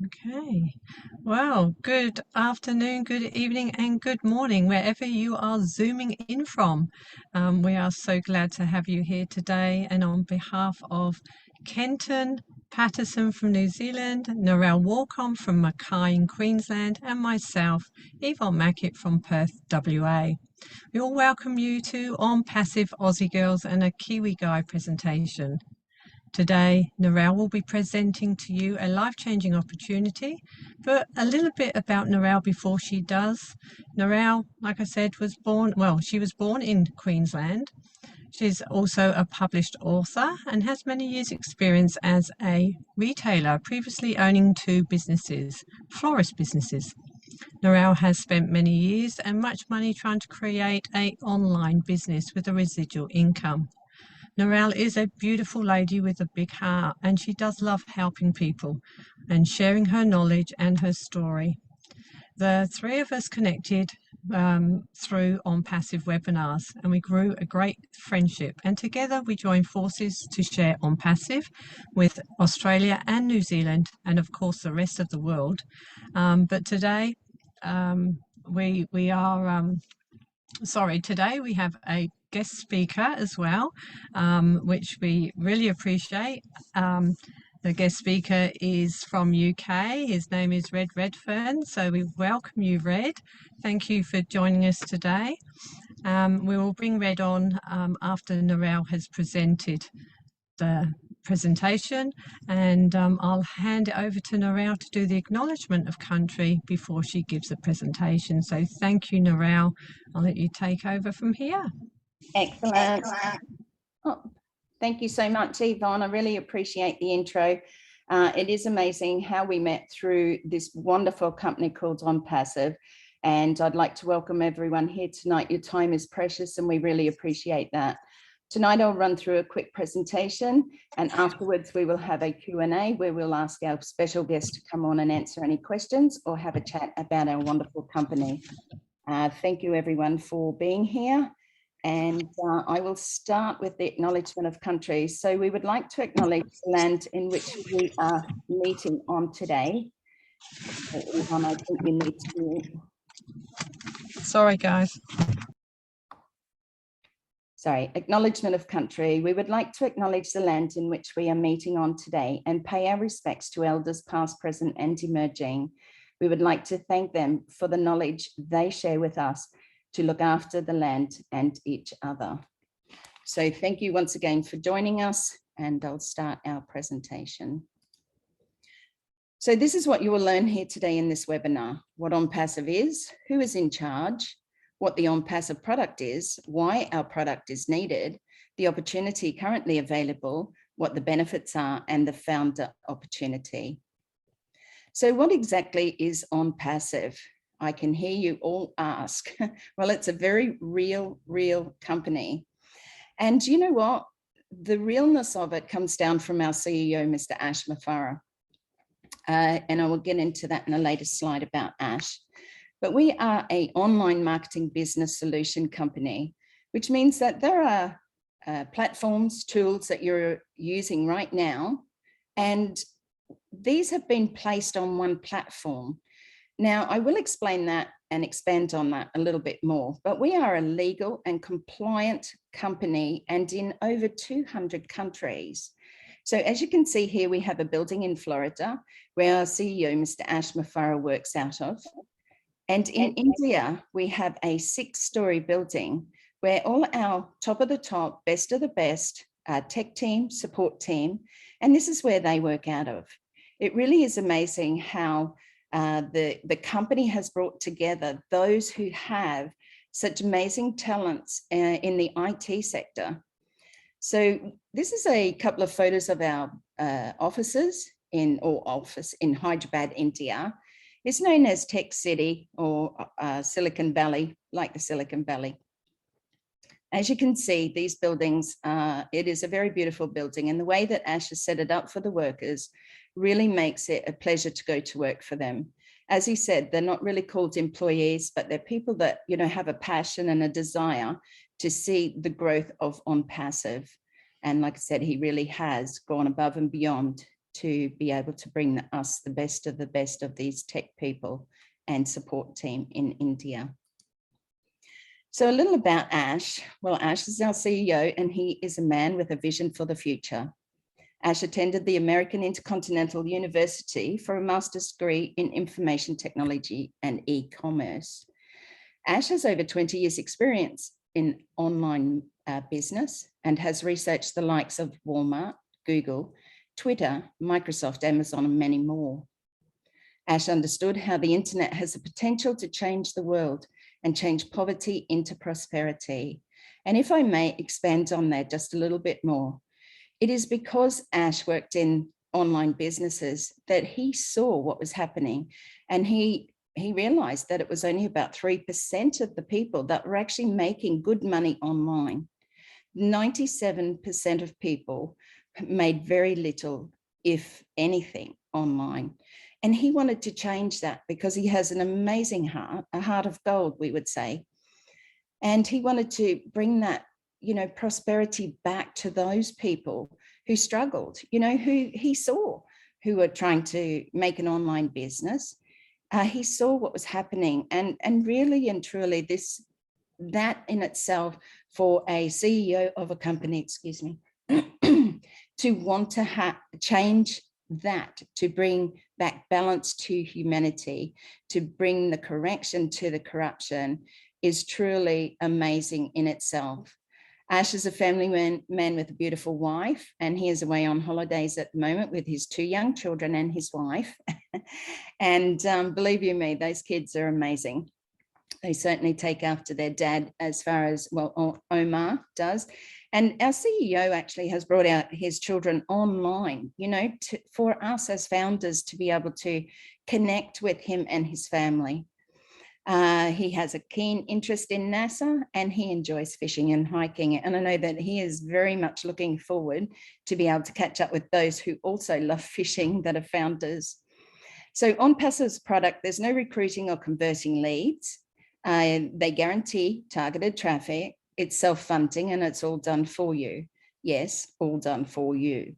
Okay. Well, good afternoon, good evening, and good morning, wherever you are zooming in from. We are so glad to have you here today. And on behalf of Kenton Patterson from New Zealand, Narelle Walcom from Mackay in Queensland, and myself, Yvonne Mackett from Perth, WA. We all welcome you to On Passive Aussie Girls and a Kiwi Guy presentation. Today, Narelle will be presenting to you a life-changing opportunity, but a little bit about Narelle before she does. Narelle, like I said, she was born in Queensland. She's also a published author and has many years' experience as a retailer, previously owning two businesses, florist businesses. Narelle has spent many years and much money trying to create an online business with a residual income. Narelle is a beautiful lady with a big heart, and she does love helping people and sharing her knowledge and her story. The three of us connected through On Passive webinars, and we grew a great friendship. And together we joined forces to share On Passive with Australia and New Zealand, and of course the rest of the world. But today today we have a guest speaker as well, which we really appreciate. The guest speaker is from UK. His name is Redfern. So we welcome you, Red. Thank you for joining us today. We will bring Red on after Narelle has presented the presentation, and I'll hand it over to Narelle to do the acknowledgement of country before she gives the presentation. So thank you, Narelle. I'll let you take over from here. Excellent. Oh, thank you so much, Yvonne. I really appreciate the intro. It is amazing how we met through this wonderful company called On Passive, and I'd like to welcome everyone here tonight. Your time is precious and we really appreciate that. Tonight I'll run through a quick presentation, and afterwards we will have a Q&A where we'll ask our special guest to come on and answer any questions or have a chat about our wonderful company. Thank you everyone for being here. And I will start with the acknowledgement of country. So we would like to acknowledge the land in which we are meeting on today. Yvonne, I think you need to... Sorry, guys. Sorry, acknowledgement of country. We would like to acknowledge the land in which we are meeting on today and pay our respects to elders past, present and emerging. We would like to thank them for the knowledge they share with us to look after the land and each other. So thank you once again for joining us, and I'll start our presentation. So this is what you will learn here today in this webinar: what On Passive is, who is in charge, what the On Passive product is, why our product is needed, the opportunity currently available, what the benefits are, and the founder opportunity. So what exactly is On Passive? I can hear you all ask. Well, it's a very real company. And you know what? The realness of it comes down from our CEO, Mr. Ash Maffara. And I will get into that in a later slide about Ash. But we are an online marketing business solution company, which means that there are platforms, tools that you're using right now, and these have been placed on one platform. Now, I will explain that and expand on that a little bit more, but we are a legal and compliant company and in over 200 countries. So as you can see here, we have a building in Florida where our CEO, Mr. Ash Maffara, works out of. And in India, we have a 6-story building where all our top of the top, best of the best, tech team, support team, and this is where they work out of. It really is amazing how the company has brought together those who have such amazing talents in the IT sector. So this is a couple of photos of our office in Hyderabad, India. It's known as Tech City or Silicon Valley, like the Silicon Valley. As you can see, these buildings, it is a very beautiful building, and the way that Ash has set it up for the workers really makes it a pleasure to go to work for them. As he said, they're not really called employees, but they're people that, you know, have a passion and a desire to see the growth of On Passive. And like I said, he really has gone above and beyond to be able to bring us the best of these tech people and support team in India. So a little about Ash. Well, Ash is our CEO, and he is a man with a vision for the future. Ash attended the American Intercontinental University for a master's degree in information technology and e-commerce. Ash has over 20 years experience in online business and has researched the likes of Walmart, Google, Twitter, Microsoft, Amazon, and many more. Ash understood how the internet has the potential to change the world and change poverty into prosperity. And if I may expand on that just a little bit more, it is because Ash worked in online businesses that he saw what was happening, and he realized that it was only about 3% of the people that were actually making good money online. 97% of people made very little, if anything, online. And he wanted to change that because he has an amazing heart, a heart of gold, we would say. And he wanted to bring that, prosperity back to those people who struggled, who he saw, who were trying to make an online business. He saw what was happening, and really and truly that in itself, for a CEO of a company, to want to change that, to bring back balance to humanity, to bring the correction to the corruption, is truly amazing in itself. Ash is a family man with a beautiful wife, and he is away on holidays at the moment with his 2 young children and his wife. And believe you me, those kids are amazing. They certainly take after their dad as far as, well, Omar does. And our CEO actually has brought out his children online, for us as founders to be able to connect with him and his family. He has a keen interest in NASA, and he enjoys fishing and hiking. And I know that he is very much looking forward to be able to catch up with those who also love fishing that are founders. So on Passive's product, there's no recruiting or converting leads. They guarantee targeted traffic. It's self-funding, and it's all done for you. Yes, all done for you.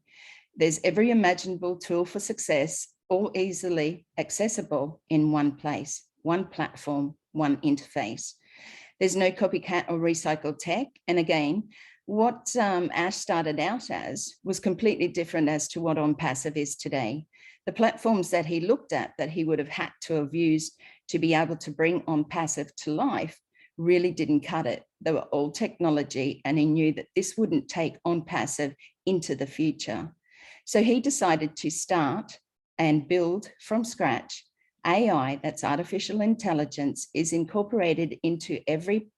There's every imaginable tool for success, all easily accessible in one place, one platform, one interface. There's no copycat or recycled tech. And again, what Ash started out as was completely different as to what OnPassive is today. The platforms that he looked at that he would have had to have used to be able to bring OnPassive to life really didn't cut it. They were old technology, and he knew that this wouldn't take OnPassive into the future. So he decided to start and build from scratch AI, that's artificial intelligence, is incorporated into every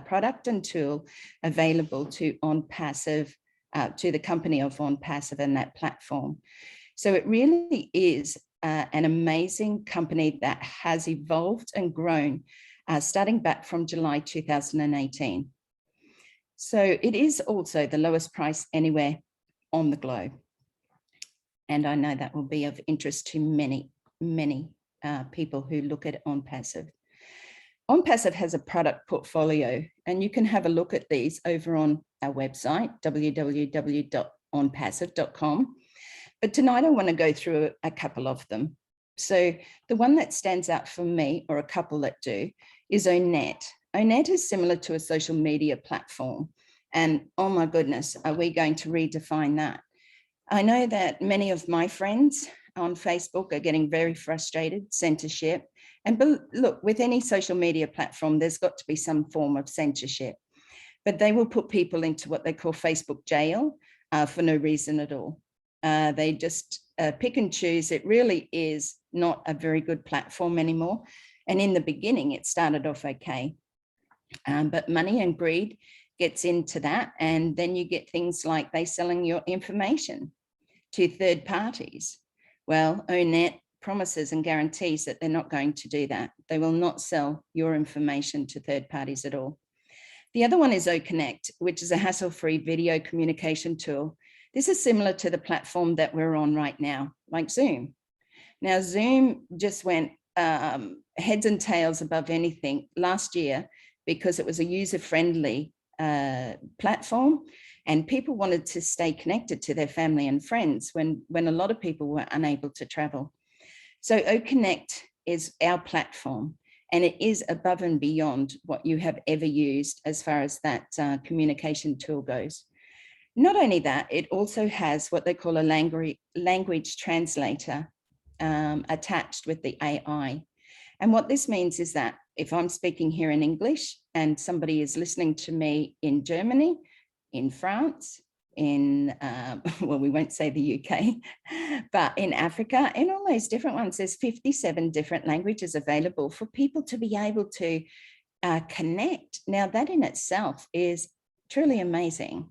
product and tool available to OnPassive, to the company of OnPassive and that platform. So it really is an amazing company that has evolved and grown starting back from July 2018. So it is also the lowest price anywhere on the globe. And I know that will be of interest to many, many people who look at OnPassive. OnPassive has a product portfolio, and you can have a look at these over on our website, www.onpassive.com. But tonight I want to go through a couple of them. So the one that stands out for me, or a couple that do, is Onet. Onet is similar to a social media platform. And oh my goodness, are we going to redefine that? I know that many of my friends on Facebook are getting very frustrated, censorship. And look, with any social media platform, there's got to be some form of censorship. But they will put people into what they call Facebook jail for no reason at all. They just pick and choose. It really is not a very good platform anymore. And in the beginning, it started off okay. But money and greed gets into that. And then you get things like they selling your information to third parties. Well, Onet promises and guarantees that they're not going to do that. They will not sell your information to third parties at all. The other one is OConnect, which is a hassle-free video communication tool. This is similar to the platform that we're on right now, like Zoom. Now, Zoom just went heads and tails above anything last year because it was a user-friendly platform. And people wanted to stay connected to their family and friends when a lot of people were unable to travel. So OConnect is our platform, and it is above and beyond what you have ever used as far as that communication tool goes. Not only that, it also has what they call a language translator attached with the AI. And what this means is that if I'm speaking here in English and somebody is listening to me in Germany, in France, in, well, we won't say the UK, but in Africa, in all those different ones, there's 57 different languages available for people to be able to connect. Now, that in itself is truly amazing.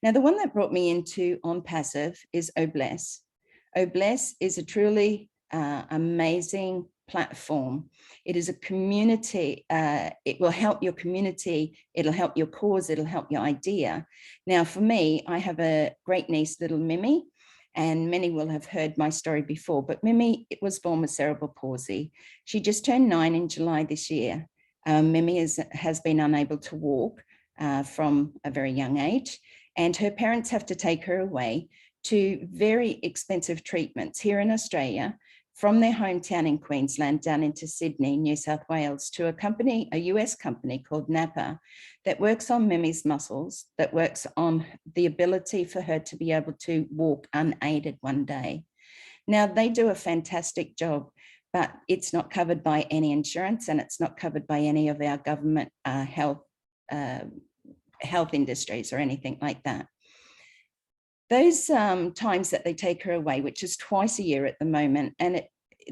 Now, the one that brought me into OnPassive is Obless. Obless is a truly amazing platform. It is a community. It will help your community. It'll help your cause. It'll help your idea. Now, for me, I have a great niece, little Mimi, and many will have heard my story before, but Mimi, it was born with cerebral palsy. She just turned 9 in July this year. Mimi has been unable to walk from a very young age, and her parents have to take her away to very expensive treatments here in Australia, from their hometown in Queensland down into Sydney, New South Wales, to a US company called Napa that works on Mimi's muscles, that works on the ability for her to be able to walk unaided one day. Now, they do a fantastic job, but it's not covered by any insurance, and it's not covered by any of our government health industries or anything like that. Those times that they take her away, which is twice a year at the moment, and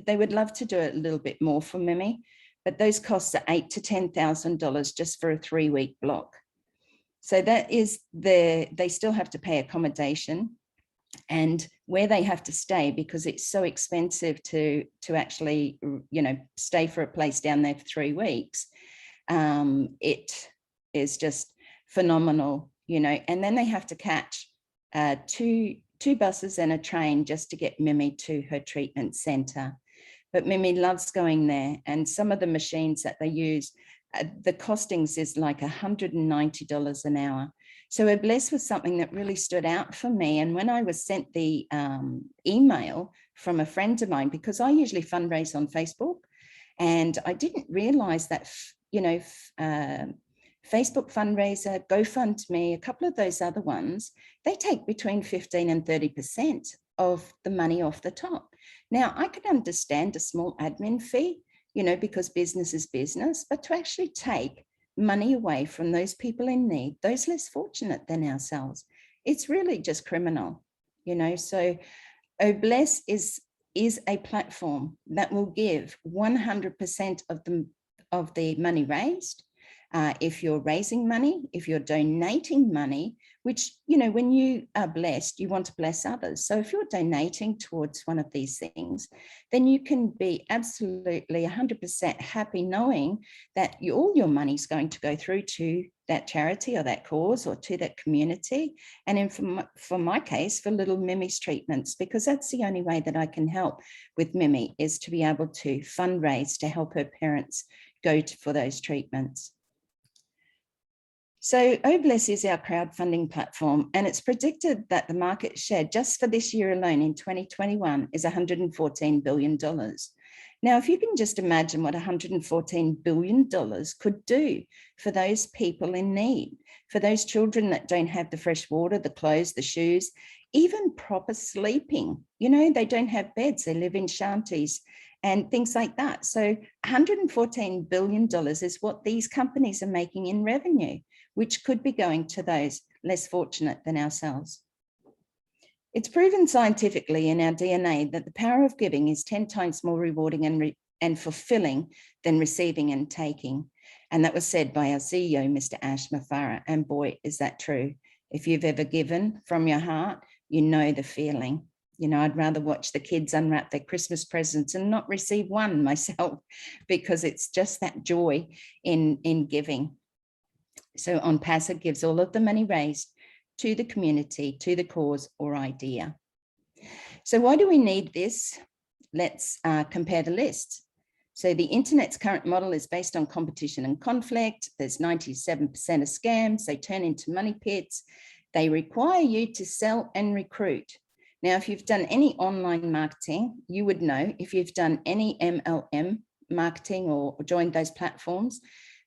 they would love to do it a little bit more for Mimi, but those costs are $8,000 to $10,000 just for a 3-week block. So that is they still have to pay accommodation and where they have to stay, because it's so expensive to actually, stay for a place down there for 3 weeks. It is just phenomenal, and then they have to catch two buses and a train just to get Mimi to her treatment centre. But Mimi loves going there, and some of the machines that they use, the costings is like $190 an hour. So Obless was something that really stood out for me. And when I was sent the email from a friend of mine, because I usually fundraise on Facebook, and I didn't realise that, Facebook fundraiser, GoFundMe, a couple of those other ones, they take between 15 and 30% of the money off the top. Now, I can understand a small admin fee, because business is business, but to actually take money away from those people in need, those less fortunate than ourselves, it's really just criminal, So Obless is a platform that will give 100% of the money raised. If you're raising money, if you're donating money, which, when you are blessed, you want to bless others. So if you're donating towards one of these things, then you can be absolutely 100% happy knowing that all your money is going to go through to that charity or that cause or to that community. And for my case, for little Mimi's treatments, because that's the only way that I can help with Mimi, is to be able to fundraise to help her parents go for those treatments. So Obless is our crowdfunding platform, and it's predicted that the market share just for this year alone in 2021 is $114 billion. Now, if you can just imagine what $114 billion could do for those people in need, for those children that don't have the fresh water, the clothes, the shoes, even proper sleeping, they don't have beds, they live in shanties and things like that. So $114 billion is what these companies are making in revenue, which could be going to those less fortunate than ourselves. It's proven scientifically in our DNA that the power of giving is 10 times more rewarding and fulfilling than receiving and taking. And that was said by our CEO, Mr. Ash Mafara. And boy, is that true. If you've ever given from your heart, you know the feeling. I'd rather watch the kids unwrap their Christmas presents and not receive one myself, because it's just that joy in giving. So OnPassive gives all of the money raised to the community, to the cause or idea. So why do we need this? Let's compare the lists. So the internet's current model is based on competition and conflict. There's 97% of scams. They turn into money pits. They require you to sell and recruit. Now, if you've done any online marketing, you would know. If you've done any MLM marketing or joined those platforms,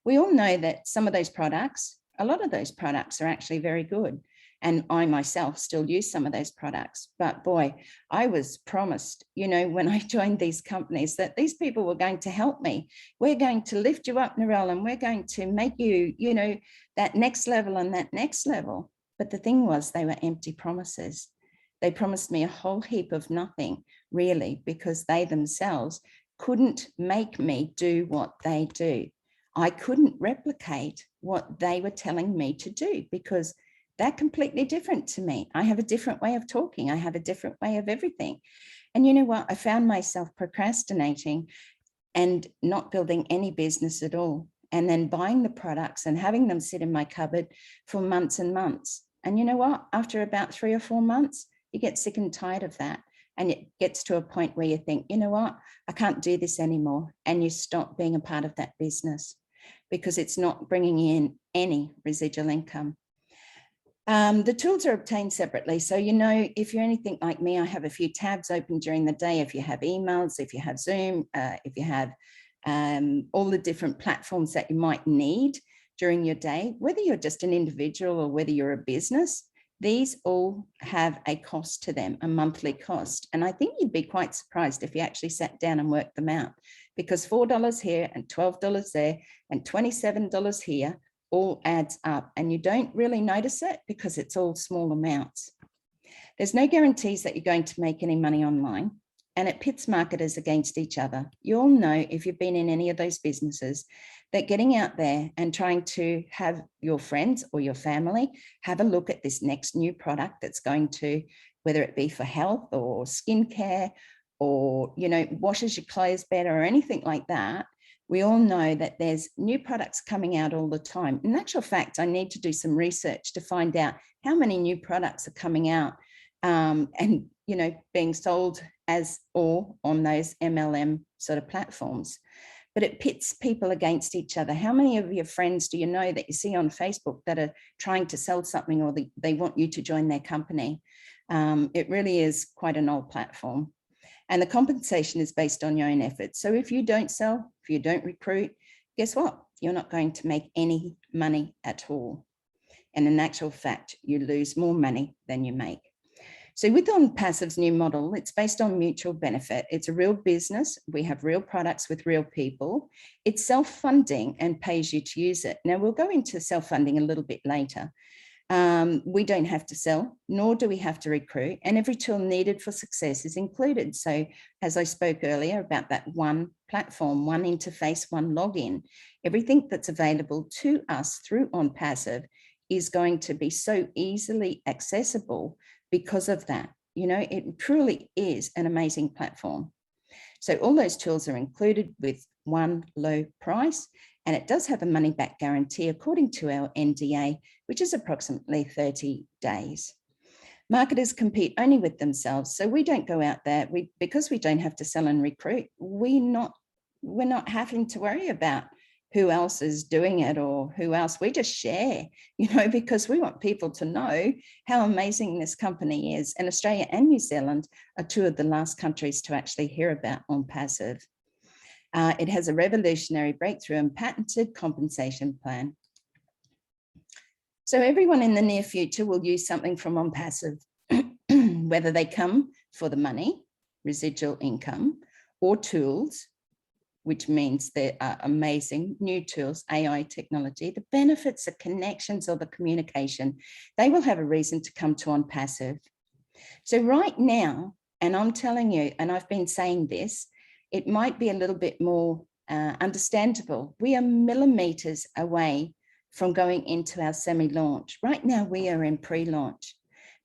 we all know that some of those products, a lot of those products are actually very good. And I myself still use some of those products. But boy, I was promised, you know, when I joined these companies, that these people were going to help me. We're going to lift you up, Narelle, and we're going to make you, you know, that next level and that next level. But the thing was, they were empty promises. They promised me a whole heap of nothing, really, because they themselves couldn't make me do what they do. I couldn't replicate what they were telling me to do because they're completely different to me. I have a different way of talking. I have a different way of everything. And you know what? I found myself procrastinating and not building any business at all. And then buying the products and having them sit in my cupboard for months and months. And you know what? After about 3 or 4 months, you get sick and tired of that. And it gets to a point where you think, you know what? I can't do this anymore. And you stop being a part of that business because it's not bringing in any residual income. The tools are obtained separately. So, you know, if you're anything like me, I have a few tabs open during the day. If you have emails, if you have Zoom, if you have all the different platforms that you might need during your day, whether you're just an individual or whether you're a business, these all have a cost to them, a monthly cost. And I think you'd be quite surprised if you actually sat down and worked them out, because $4 here and $12 there and $27 here all adds up, and you don't really notice it because it's all small amounts. There's no guarantees that you're going to make any money online, and it pits marketers against each other. You all know, if you've been in any of those businesses, that getting out there and trying to have your friends or your family have a look at this next new product that's going to, whether it be for health or skincare or, you know, washes your clothes better or anything like that, we all know that there's new products coming out all the time. In actual fact, I need to do some research to find out how many new products are coming out and, you know, being sold as or on those MLM sort of platforms. But it pits people against each other. How many of your friends do you know that you see on Facebook that are trying to sell something, or they want you to join their company? It really is quite an old platform. And the compensation is based on your own efforts. So if you don't sell, if you don't recruit, guess what? You're not going to make any money at all. And in actual fact, you lose more money than you make. So with OnPassive's new model, it's based on mutual benefit. It's a real business. We have real products with real people. It's self-funding and pays you to use it. Now, we'll go into self-funding a little bit later. We don't have to sell, nor do we have to recruit, and every tool needed for success is included. So as I spoke earlier about that one platform, one interface, one login, everything that's available to us through OnPassive is going to be so easily accessible because of that. You know, it truly is an amazing platform. So all those tools are included with one low price, and it does have a money back guarantee according to our NDA, which is approximately 30 days. Marketers compete only with themselves. So we don't go out there, because we don't have to sell and recruit, we're not having to worry about who else is doing it or who else. We just share, you know, because we want people to know how amazing this company is. And Australia and New Zealand are two of the last countries to actually hear about OnPassive. It has a revolutionary breakthrough and patented compensation plan. So everyone in the near future will use something from OnPassive, whether they come for the money, residual income, or tools, which means there are amazing new tools, AI technology, the benefits, the connections, or the communication. They will have a reason to come to OnPassive. So right now, and I'm telling you, and I've been saying this, it might be a little bit more understandable. We are millimeters away from going into our semi-launch. Right now, we are in pre-launch.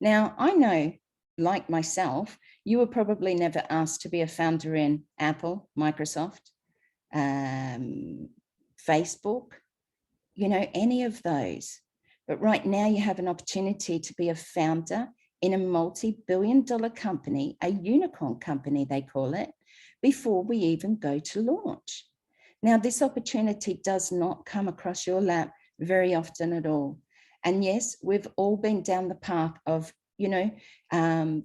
Now, I know, like myself, you were probably never asked to be a founder in Apple, Microsoft, Facebook, you know, any of those. But right now, you have an opportunity to be a founder in a multi-billion-dollar company, a unicorn company, they call it, before we even go to launch. Now, this opportunity does not come across your lap very often at all. And yes, we've all been down the path of,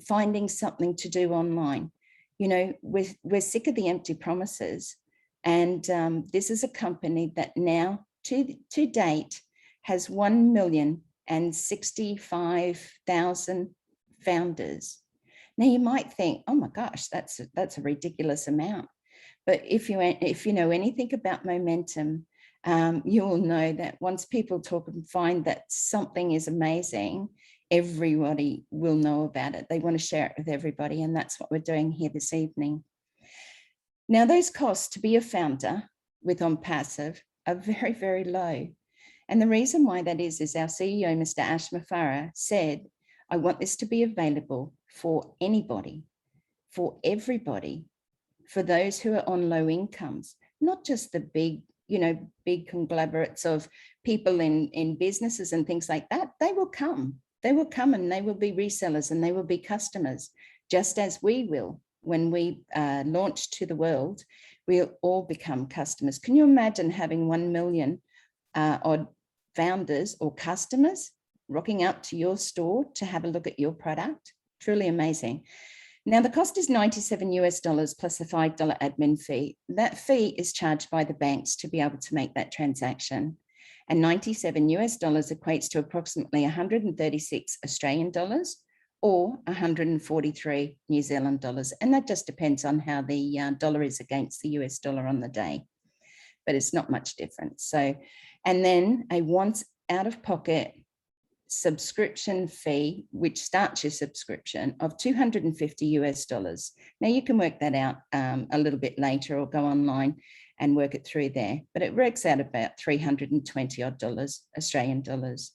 finding something to do online. We're sick of the empty promises. And this is a company that now, to date, has 1,065,000 founders. Now you might think, oh my gosh, that's a ridiculous amount. But if you know anything about momentum, you will know that once people talk and find that something is amazing, everybody will know about it. They want to share it with everybody, and that's what we're doing here this evening. Now, those costs to be a founder with OnPassive are very, very low. And the reason why that is our CEO, Mr. Ash Mafara, said, I want this to be available for anybody, for everybody, for those who are on low incomes, not just the big conglomerates of people in businesses and things like that. They will come and they will be resellers and they will be customers, just as we will. When we launch to the world, we'll all become customers. Can you imagine having 1 million odd founders or customers rocking up to your store to have a look at your product? Truly amazing. Now, the cost is $97 plus a $5 admin fee. That fee is charged by the banks to be able to make that transaction. And $97 equates to approximately 136 Australian dollars or 143 New Zealand dollars. And that just depends on how the dollar is against the US dollar on the day. But it's not much difference. So, and then a once out of pocket subscription fee, which starts your subscription, of $250. Now you can work that out a little bit later or go online and work it through there, but it works out about $320 odd Australian dollars.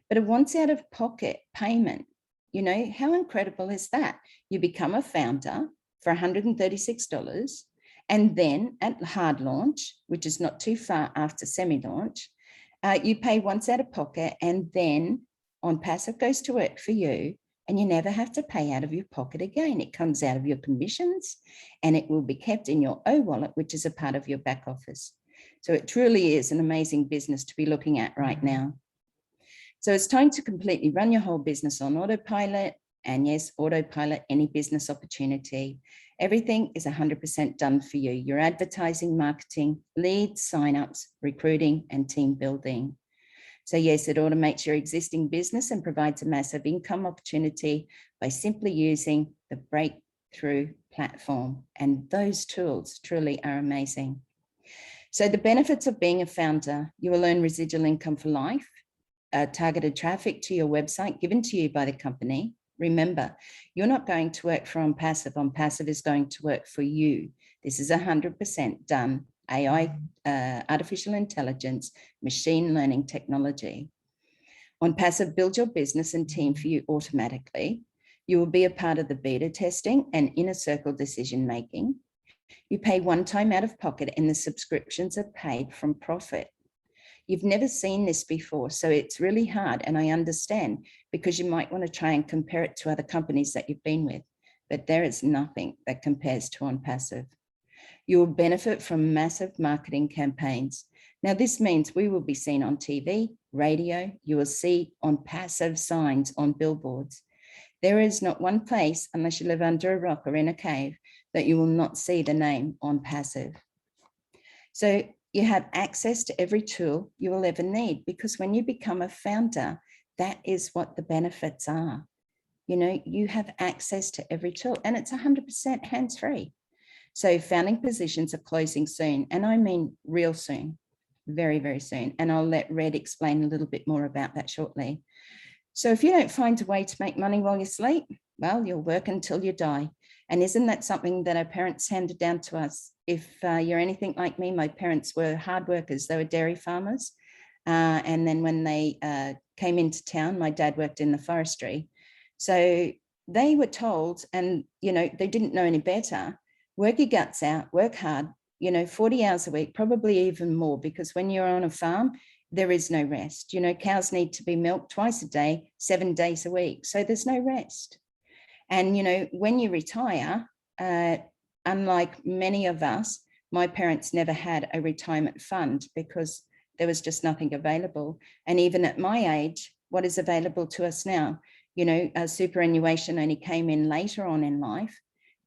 But a once out of pocket payment, how incredible is that? You become a founder for $136, and then at hard launch, which is not too far after semi-launch, you pay once out of pocket, and then OnPassive goes to work for you, and you never have to pay out of your pocket again. It comes out of your commissions, and it will be kept in your wallet, which is a part of your back office. So it truly is an amazing business to be looking at right now. So it's time to completely run your whole business on autopilot. And yes, autopilot any business opportunity. Everything is 100% done for you. Your advertising, marketing, leads, signups, recruiting, and team building. So yes, it automates your existing business and provides a massive income opportunity by simply using the breakthrough platform. And those tools truly are amazing. So the benefits of being a founder: you will earn residual income for life, targeted traffic to your website given to you by the company. Remember, you're not going to work for OnPassive. OnPassive is going to work for you. This is 100% done AI, artificial intelligence, machine learning technology. OnPassive builds your business and team for you automatically. You will be a part of the beta testing and inner circle decision making. You pay one time out of pocket, and the subscriptions are paid from profit. You've never seen this before, so it's really hard, and I understand, because you might want to try and compare it to other companies that you've been with, but there is nothing that compares to OnPassive. You will benefit from massive marketing campaigns. Now, this means we will be seen on TV, radio. You will see OnPassive signs on billboards. There is not one place, unless you live under a rock or in a cave, that you will not see the name OnPassive. So you have access to every tool you will ever need, because when you become a founder, that is what the benefits are. You have access to every tool, and it's 100% hands-free. So founding positions are closing soon, and I mean real soon, very, very soon. And I'll let Red explain a little bit more about that shortly. So if you don't find a way to make money while you sleep, well, you'll work until you die. And isn't that something that our parents handed down to us? If you're anything like me, my parents were hard workers. They were dairy farmers. And then when they came into town, my dad worked in the forestry. So they were told, and, they didn't know any better, work your guts out, work hard, 40 hours a week, probably even more, because when you're on a farm, there is no rest. Cows need to be milked twice a day, 7 days a week. So there's no rest. And, when you retire, unlike many of us, my parents never had a retirement fund because there was just nothing available. And even at my age, what is available to us now. You know, superannuation only came in later on in life,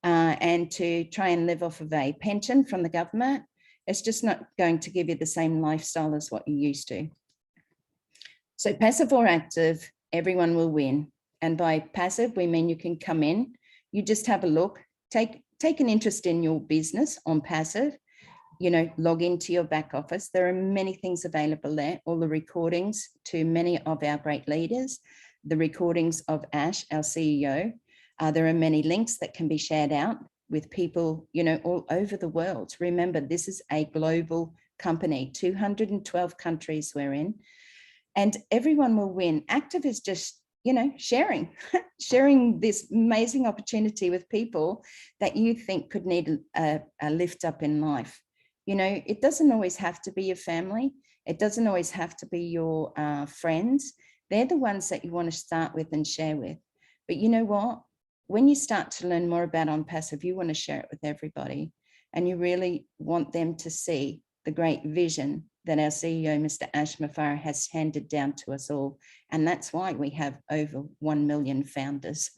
and to try and live off of a pension from the government, it's just not going to give you the same lifestyle as what you used to. So passive or active, everyone will win. And by passive, we mean you can come in, you just have a look, take an interest in your business on passive, you know, log into your back office. There are many things available there, all the recordings to many of our great leaders, the recordings of Ash, our CEO. There are many links that can be shared out with people, you know, all over the world. Remember, this is a global company, 212 countries we're in, and everyone will win. Active is just, you know, sharing this amazing opportunity with people that you think could need a lift up in life. You know, it doesn't always have to be your family. It doesn't always have to be your friends. They're the ones that you want to start with and share with. But you know what? When you start to learn more about OnPassive, you want to share it with everybody. And you really want them to see the great vision that our CEO, Mr. Ash Mufareh, has handed down to us all. And that's why we have over 1 million founders.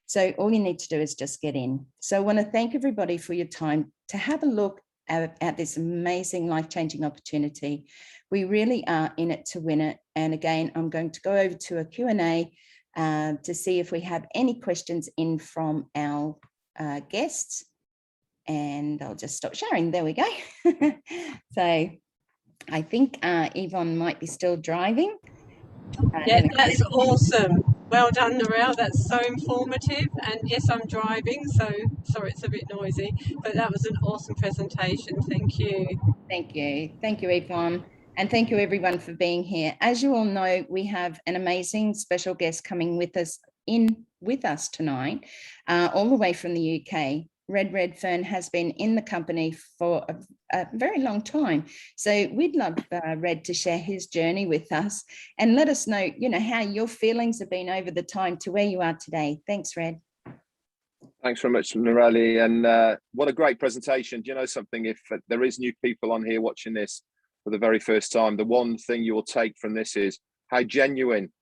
So all you need to do is just get in. So I want to thank everybody for your time to have a look at this amazing life-changing opportunity. We really are in it to win it. And again, I'm going to go over to a Q&A to see if we have any questions in from our guests. And I'll just stop sharing. There we go. So I think Yvonne might be still driving. Yeah, that's awesome. Well done, Narelle. That's so informative. And yes, I'm driving, so sorry it's a bit noisy, but that was an awesome presentation. Thank you. Thank you. Thank you, Yvonne. And thank you, everyone, for being here. As you all know, we have an amazing special guest coming with us tonight, all the way from the UK. Redfern has been in the company for a very long time. So we'd love Red to share his journey with us and let us know, you know, how your feelings have been over the time to where you are today. Thanks, Red. Thanks very much, Narelle. And what a great presentation. Do you know something? If there is new people on here watching this for the very first time, the one thing you will take from this is how genuine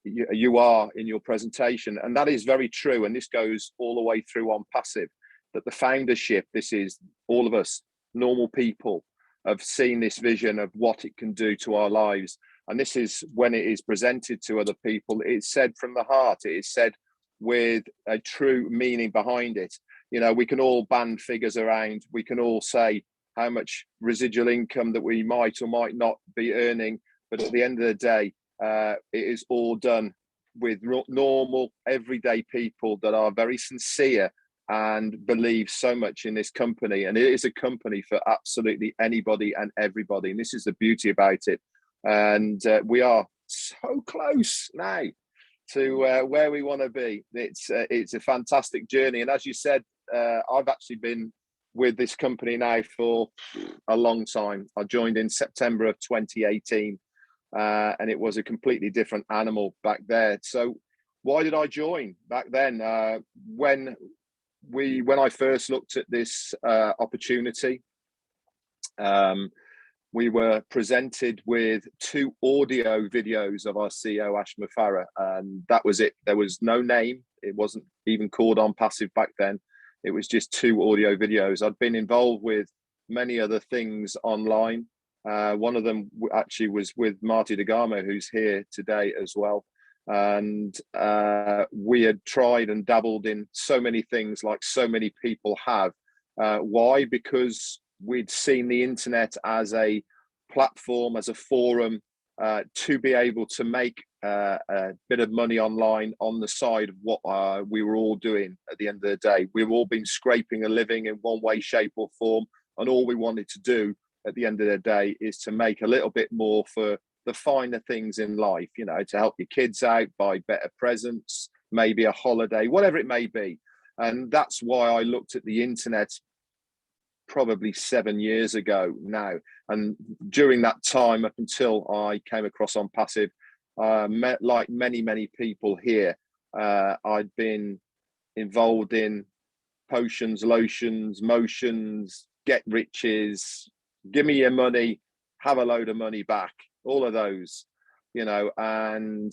you are in your presentation. And that is very true. And this goes all the way through on Passive, that the foundership, this is all of us, normal people, have seen this vision of what it can do to our lives. And this is when it is presented to other people, it's said from the heart, it is said with a true meaning behind it. You know, we can all band figures around, we can all say how much residual income that we might or might not be earning, but at the end of the day, it is all done with normal, everyday people that are very sincere and believe so much in this company. And it is a company for absolutely anybody and everybody. And this is the beauty about it. And we are so close now to where we want to be. It's a fantastic journey. And as you said, I've actually been with this company now for a long time. I joined in September of 2018. And it was a completely different animal back there. So why did I join back then? When I first looked at this opportunity, we were presented with 2 audio videos of our CEO, Ash Mufareh, and that was it. There was no name. It wasn't even called OnPassive back then. It was just 2 audio videos. I'd been involved with many other things online. One of them actually was with Marty DeGarmo, who's here today as well. And we had tried and dabbled in so many things like so many people have. Why? Because we'd seen the internet as a platform, as a forum to be able to make a bit of money online on the side of what we were all doing at the end of the day. We've all been scraping a living in one way, shape or form. And all we wanted to do at the end of the day is to make a little bit more for the finer things in life, you know, to help your kids out, buy better presents, maybe a holiday, whatever it may be. And that's why I looked at the internet probably 7 years ago now. And during that time, up until I came across OnPassive, like many people here, I'd been involved in potions, lotions, motions, get riches, give me your money, have a load of money back, all of those. you know, and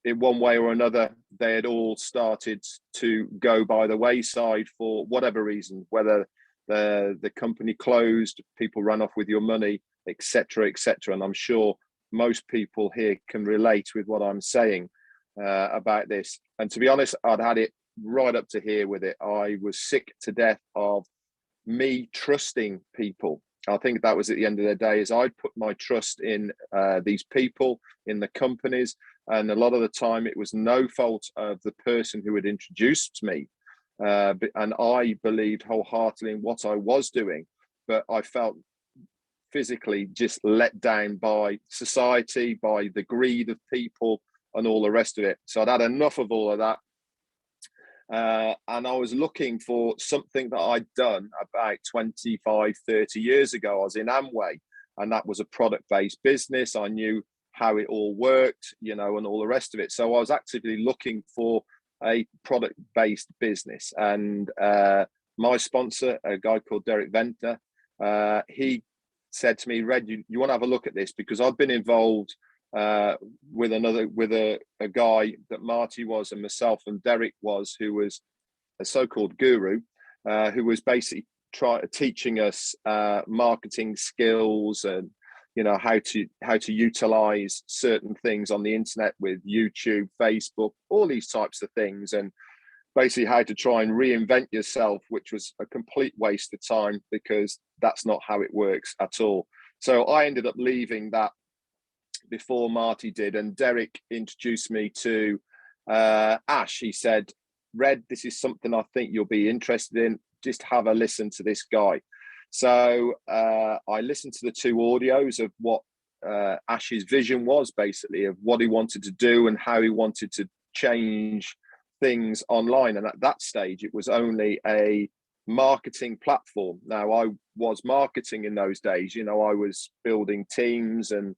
in one way or another, they had all started to go by the wayside for whatever reason, whether the company closed, people ran off with your money, etc., etc. And I'm sure most people here can relate with what I'm saying about this. And to be honest, I'd had it right up to here with it. I was sick to death of me trusting people. I think that was at the end of the day, is I put my trust in these people, in the companies, and a lot of the time it was no fault of the person who had introduced me. And I believed wholeheartedly in what I was doing, but I felt physically just let down by society, by the greed of people and all the rest of it. So I'd had enough of all of that. And I was looking for something that I'd done about 25, 30 years ago. I was in Amway, and that was a product-based business. I knew how it all worked, you know, and all the rest of it. So I was actively looking for a product-based business. And my sponsor, a guy called Derek Venter, he said to me, Red, you want to have a look at this? Because I've been involved with a guy that Marty was, and myself and Derek was, who was a so-called guru, who was basically teaching us marketing skills and, you know, how to utilize certain things on the internet with YouTube, Facebook, all these types of things, and basically how to try and reinvent yourself, which was a complete waste of time because that's not how it works at all. So I ended up leaving that before Marty did, and Derek introduced me to Ash. He said, Red, this is something I think you'll be interested in. Just have a listen to this guy. So I listened to the 2 audios of what Ash's vision was, basically, of what he wanted to do and how he wanted to change things online. And at that stage, it was only a marketing platform. Now, I was marketing in those days. You know, I was building teams and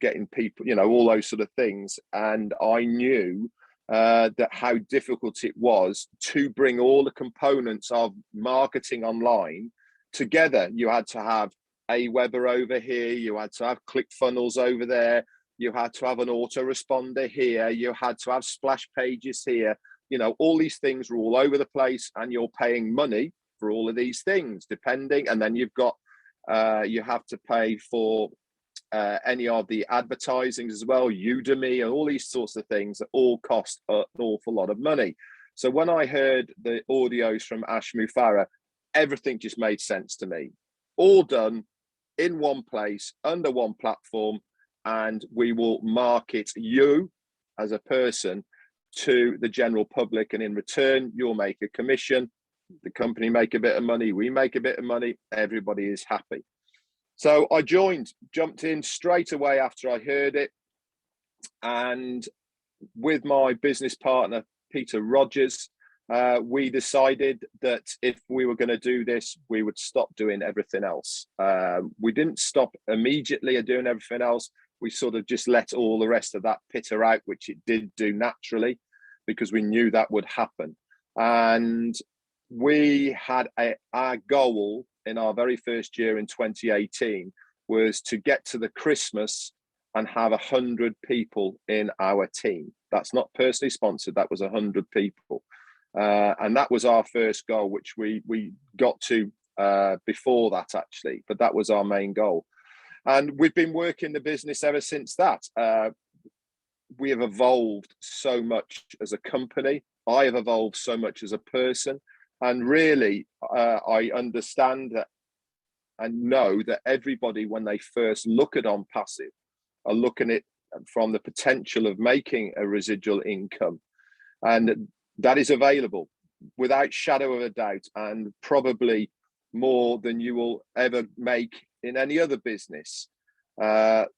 getting people, you know, all those sort of things. And I knew that how difficult it was to bring all the components of marketing online together. You had to have Aweber over here, you had to have ClickFunnels over there, you had to have an autoresponder here, you had to have splash pages here. You know, all these things were all over the place, and you're paying money for all of these things, depending. And then you've got, you have to pay for any of the advertising as well, Udemy, and all these sorts of things that all cost an awful lot of money. So when I heard the audios from Ash Mufareh, everything just made sense to me. All done in one place, under one platform, and we will market you as a person to the general public, and in return, you'll make a commission. The company make a bit of money, we make a bit of money, everybody is happy. So I jumped in straight away after I heard it. And with my business partner, Peter Rogers, we decided that if we were going to do this, we would stop doing everything else. We didn't stop immediately at doing everything else. We sort of just let all the rest of that peter out, which it did do naturally, because we knew that would happen. And we had our goal in our very first year in 2018 was to get to the Christmas and have 100 people in our team. That's not personally sponsored, that was 100 people. And that was our first goal, which we got to before that, actually, but that was our main goal. And we've been working the business ever since that. We have evolved so much as a company. I have evolved so much as a person. And really, I understand that and know that everybody, when they first look at OnPassive, are looking at it from the potential of making a residual income. And that is available without shadow of a doubt, and probably more than you will ever make in any other business. But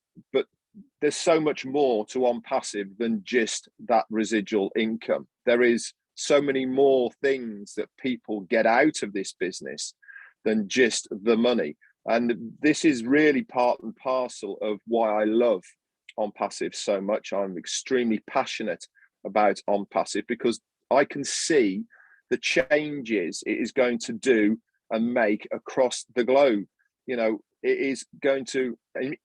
there's so much more to OnPassive than just that residual income. There is so many more things that people get out of this business than just the money. And this is really part and parcel of why I love OnPassive so much. I'm extremely passionate about OnPassive because I can see the changes it is going to do and make across the globe. You know, It is going to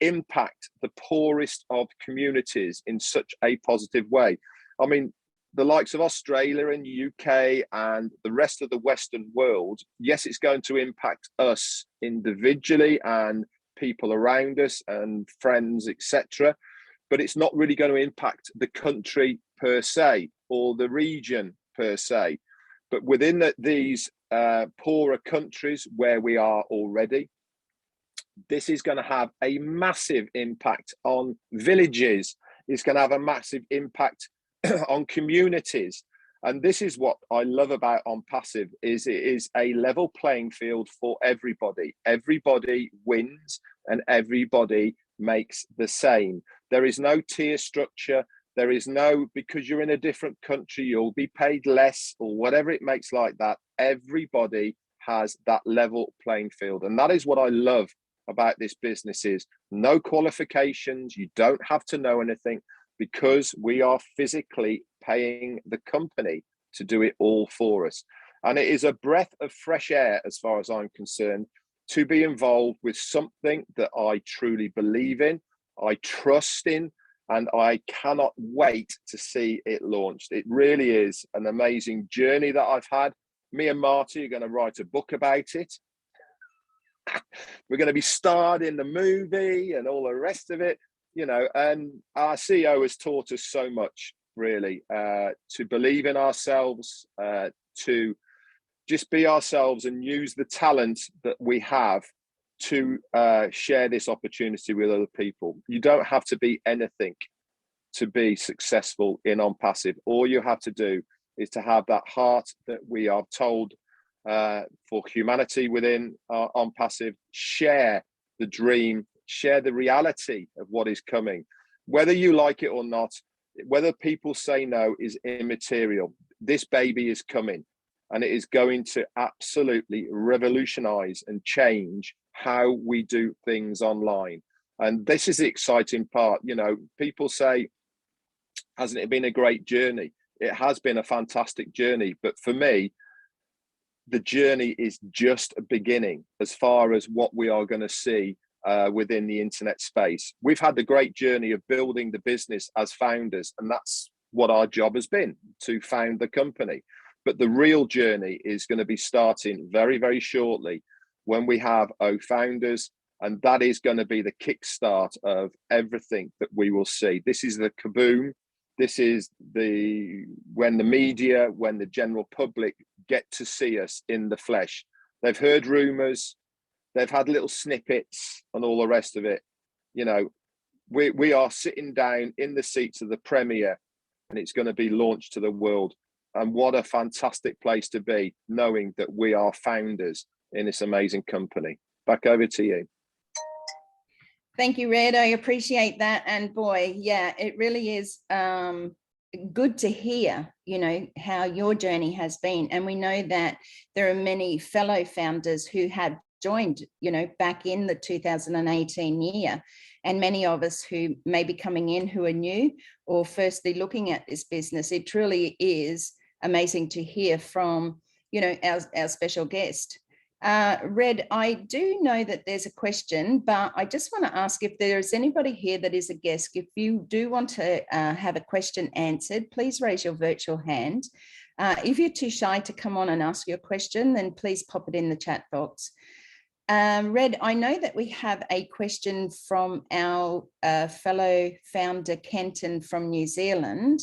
impact the poorest of communities in such a positive way. I mean, the likes of Australia and UK and the rest of the Western world, yes, it's going to impact us individually and people around us and friends, etc. But it's not really going to impact the country per se or the region per se. But within these poorer countries where we are already, this is going to have a massive impact on villages. It's going to have a massive impact on communities. And this is what I love about On Passive, is it is a level playing field for everybody. Everybody wins and everybody makes the same. There is no tier structure. There is no, because you're in a different country, you'll be paid less or whatever it makes like that. Everybody has that level playing field. And that is what I love about this business, is no qualifications. You don't have to know anything, because we are physically paying the company to do it all for us. And it is a breath of fresh air, as far as I'm concerned, to be involved with something that I truly believe in, I trust in, and I cannot wait to see it launched. It really is an amazing journey that I've had. Me and Marty are going to write a book about it. We're going to be starred in the movie and all the rest of it, you know. And our CEO has taught us so much, really, to believe in ourselves, to just be ourselves and use the talent that we have to share this opportunity with other people. You don't have to be anything to be successful in On Passive. All you have to do is to have that heart that we are told for humanity within On Passive. Share the dream, share the reality of what is coming. Whether you like it or not, whether people say no is immaterial. This baby is coming, and it is going to absolutely revolutionize and change how we do things online. And this is the exciting part. You know, people say, hasn't it been a great journey? It has been a fantastic journey. But for me, the journey is just beginning as far as what we are going to see within the internet space. We've had the great journey of building the business as founders, and that's what our job has been, to found the company. But the real journey is going to be starting very, very shortly when we have founders, and that is going to be the kickstart of everything that we will see. This is the kaboom. This is when the media, when the general public get to see us in the flesh. They've heard rumors, they've had little snippets and all the rest of it. You know, we are sitting down in the seats of the premiere, and it's going to be launched to the world. And what a fantastic place to be, knowing that we are founders in this amazing company. Back over to you. Thank you, Red. I appreciate that. And boy, yeah, it really is good to hear, you know, how your journey has been. And we know that there are many fellow founders who have joined, you know, back in the 2018 year. And many of us who may be coming in who are new or firstly looking at this business. It truly is amazing to hear from, you know, our special guest. Red, I do know that there's a question, but I just want to ask if there is anybody here that is a guest. If you do want to have a question answered, please raise your virtual hand. If you're too shy to come on and ask your question, then please pop it in the chat box. Red, I know that we have a question from our fellow founder, Kenton from New Zealand.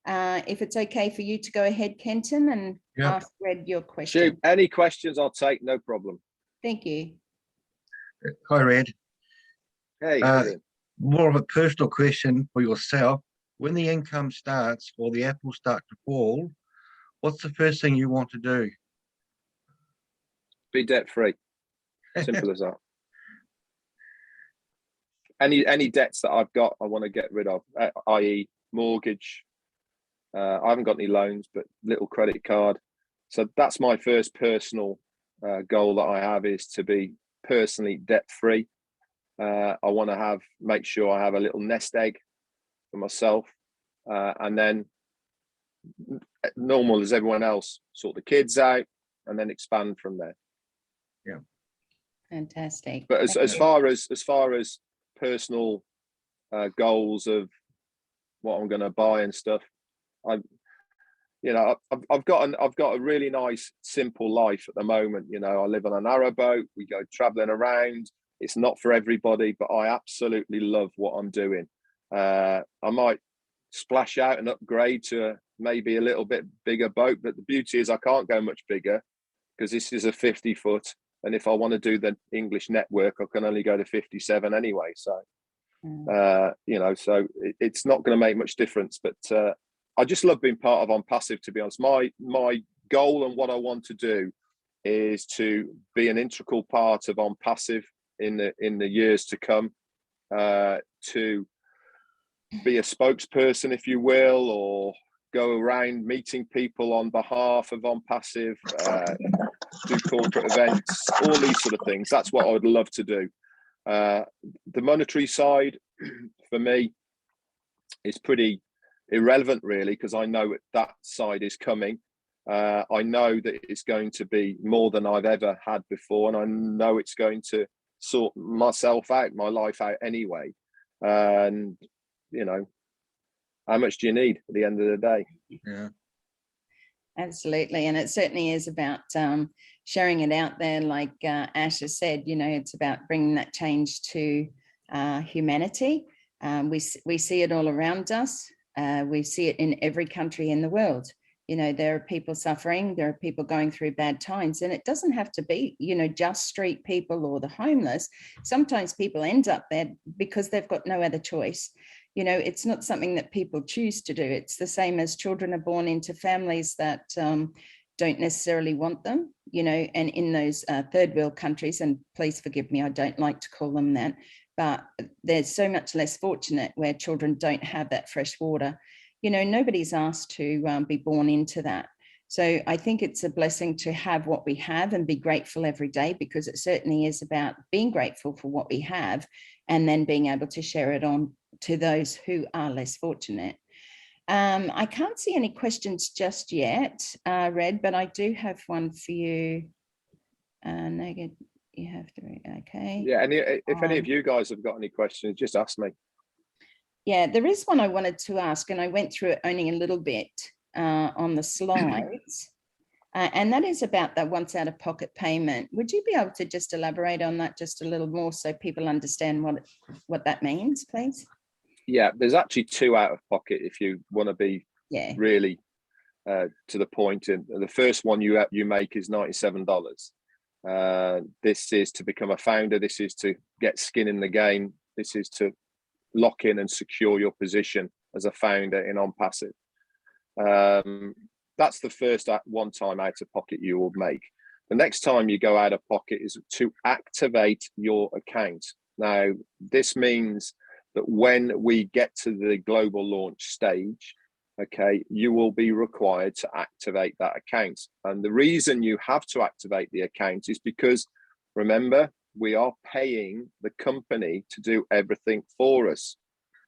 If it's okay for you to go ahead, Kenton, and ask Red your question. Shoot, any questions I'll take, no problem. Thank you. Hi, Red. Hey, more of a personal question for yourself. When the income starts or the apples start to fall, what's the first thing you want to do? be debt free. Simple as that. Any debts that I've got, I want to get rid of, i.e. mortgage. I haven't got any loans, but little credit card. So that's my first personal goal that I have, is to be personally debt free. I want to make sure I have a little nest egg for myself, and then normal as everyone else, sort the kids out and then expand from there. Yeah. Fantastic. But as far as personal goals of what I'm going to buy and stuff, I've got a really nice simple life at the moment. You know, I live on a narrow boat. We go traveling around. It's not for everybody, but I absolutely love what I'm doing. I might splash out and upgrade to maybe a little bit bigger boat, but the beauty is I can't go much bigger because this is a 50 foot. And if I want to do the English network, I can only go to 57 anyway. So, so it's not going to make much difference. But I just love being part of On Passive, to be honest. My goal and what I want to do is to be an integral part of On Passive in the years to come, to be a spokesperson, if you will, or go around meeting people on behalf of On Passive, do corporate events, all these sort of things. That's what I would love to do. The monetary side for me is pretty irrelevant, really, because I know that side is coming. I know that it's going to be more than I've ever had before, and I know it's going to sort myself out, my life out anyway. And how much do you need at the end of the day? Yeah. Absolutely. And it certainly is about sharing it out there. Like Ash has said, it's about bringing that change to humanity. We see it all around us. We see it in every country in the world. There are people suffering, there are people going through bad times, and it doesn't have to be, just street people or the homeless. Sometimes people end up there because they've got no other choice. It's not something that people choose to do. It's the same as children are born into families that don't necessarily want them, and in those third world countries, and please forgive me, I don't like to call them that, but they're so much less fortunate where children don't have that fresh water. Nobody's asked to be born into that. So I think it's a blessing to have what we have and be grateful every day, because it certainly is about being grateful for what we have and then being able to share it on to those who are less fortunate. I can't see any questions just yet, Red, but I do have one for you. Naked, you have to, okay. Yeah, and if any of you guys have got any questions, just ask me. Yeah, there is one I wanted to ask, and I went through it only a little bit on the slides, and that is about that once out of pocket payment. Would you be able to just elaborate on that just a little more so people understand what that means, please? Yeah, there's actually two out of pocket if you want to be really to the point. And the first one you make is $97. This is to become a founder. This is to get skin in the game. This is to lock in and secure your position as a founder in On Passive. That's the first one time out of pocket you will make. The next time you go out of pocket is to activate your account. Now, this means that when we get to the global launch stage, okay, you will be required to activate that account. And the reason you have to activate the account is because, remember, we are paying the company to do everything for us.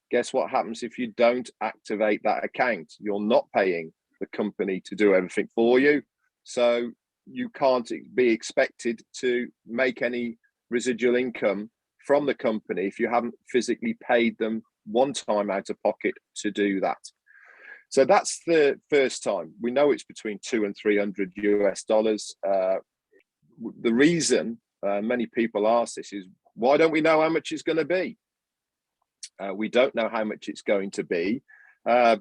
Guess what happens if you don't activate that account? You're not paying the company to do everything for you. So you can't be expected to make any residual income from the company if you haven't physically paid them one time out of pocket to do that. So that's the first time. We know it's between $200 and $300 US. The reason many people ask this is, why don't we know how much it's going to be? We don't know how much it's going to be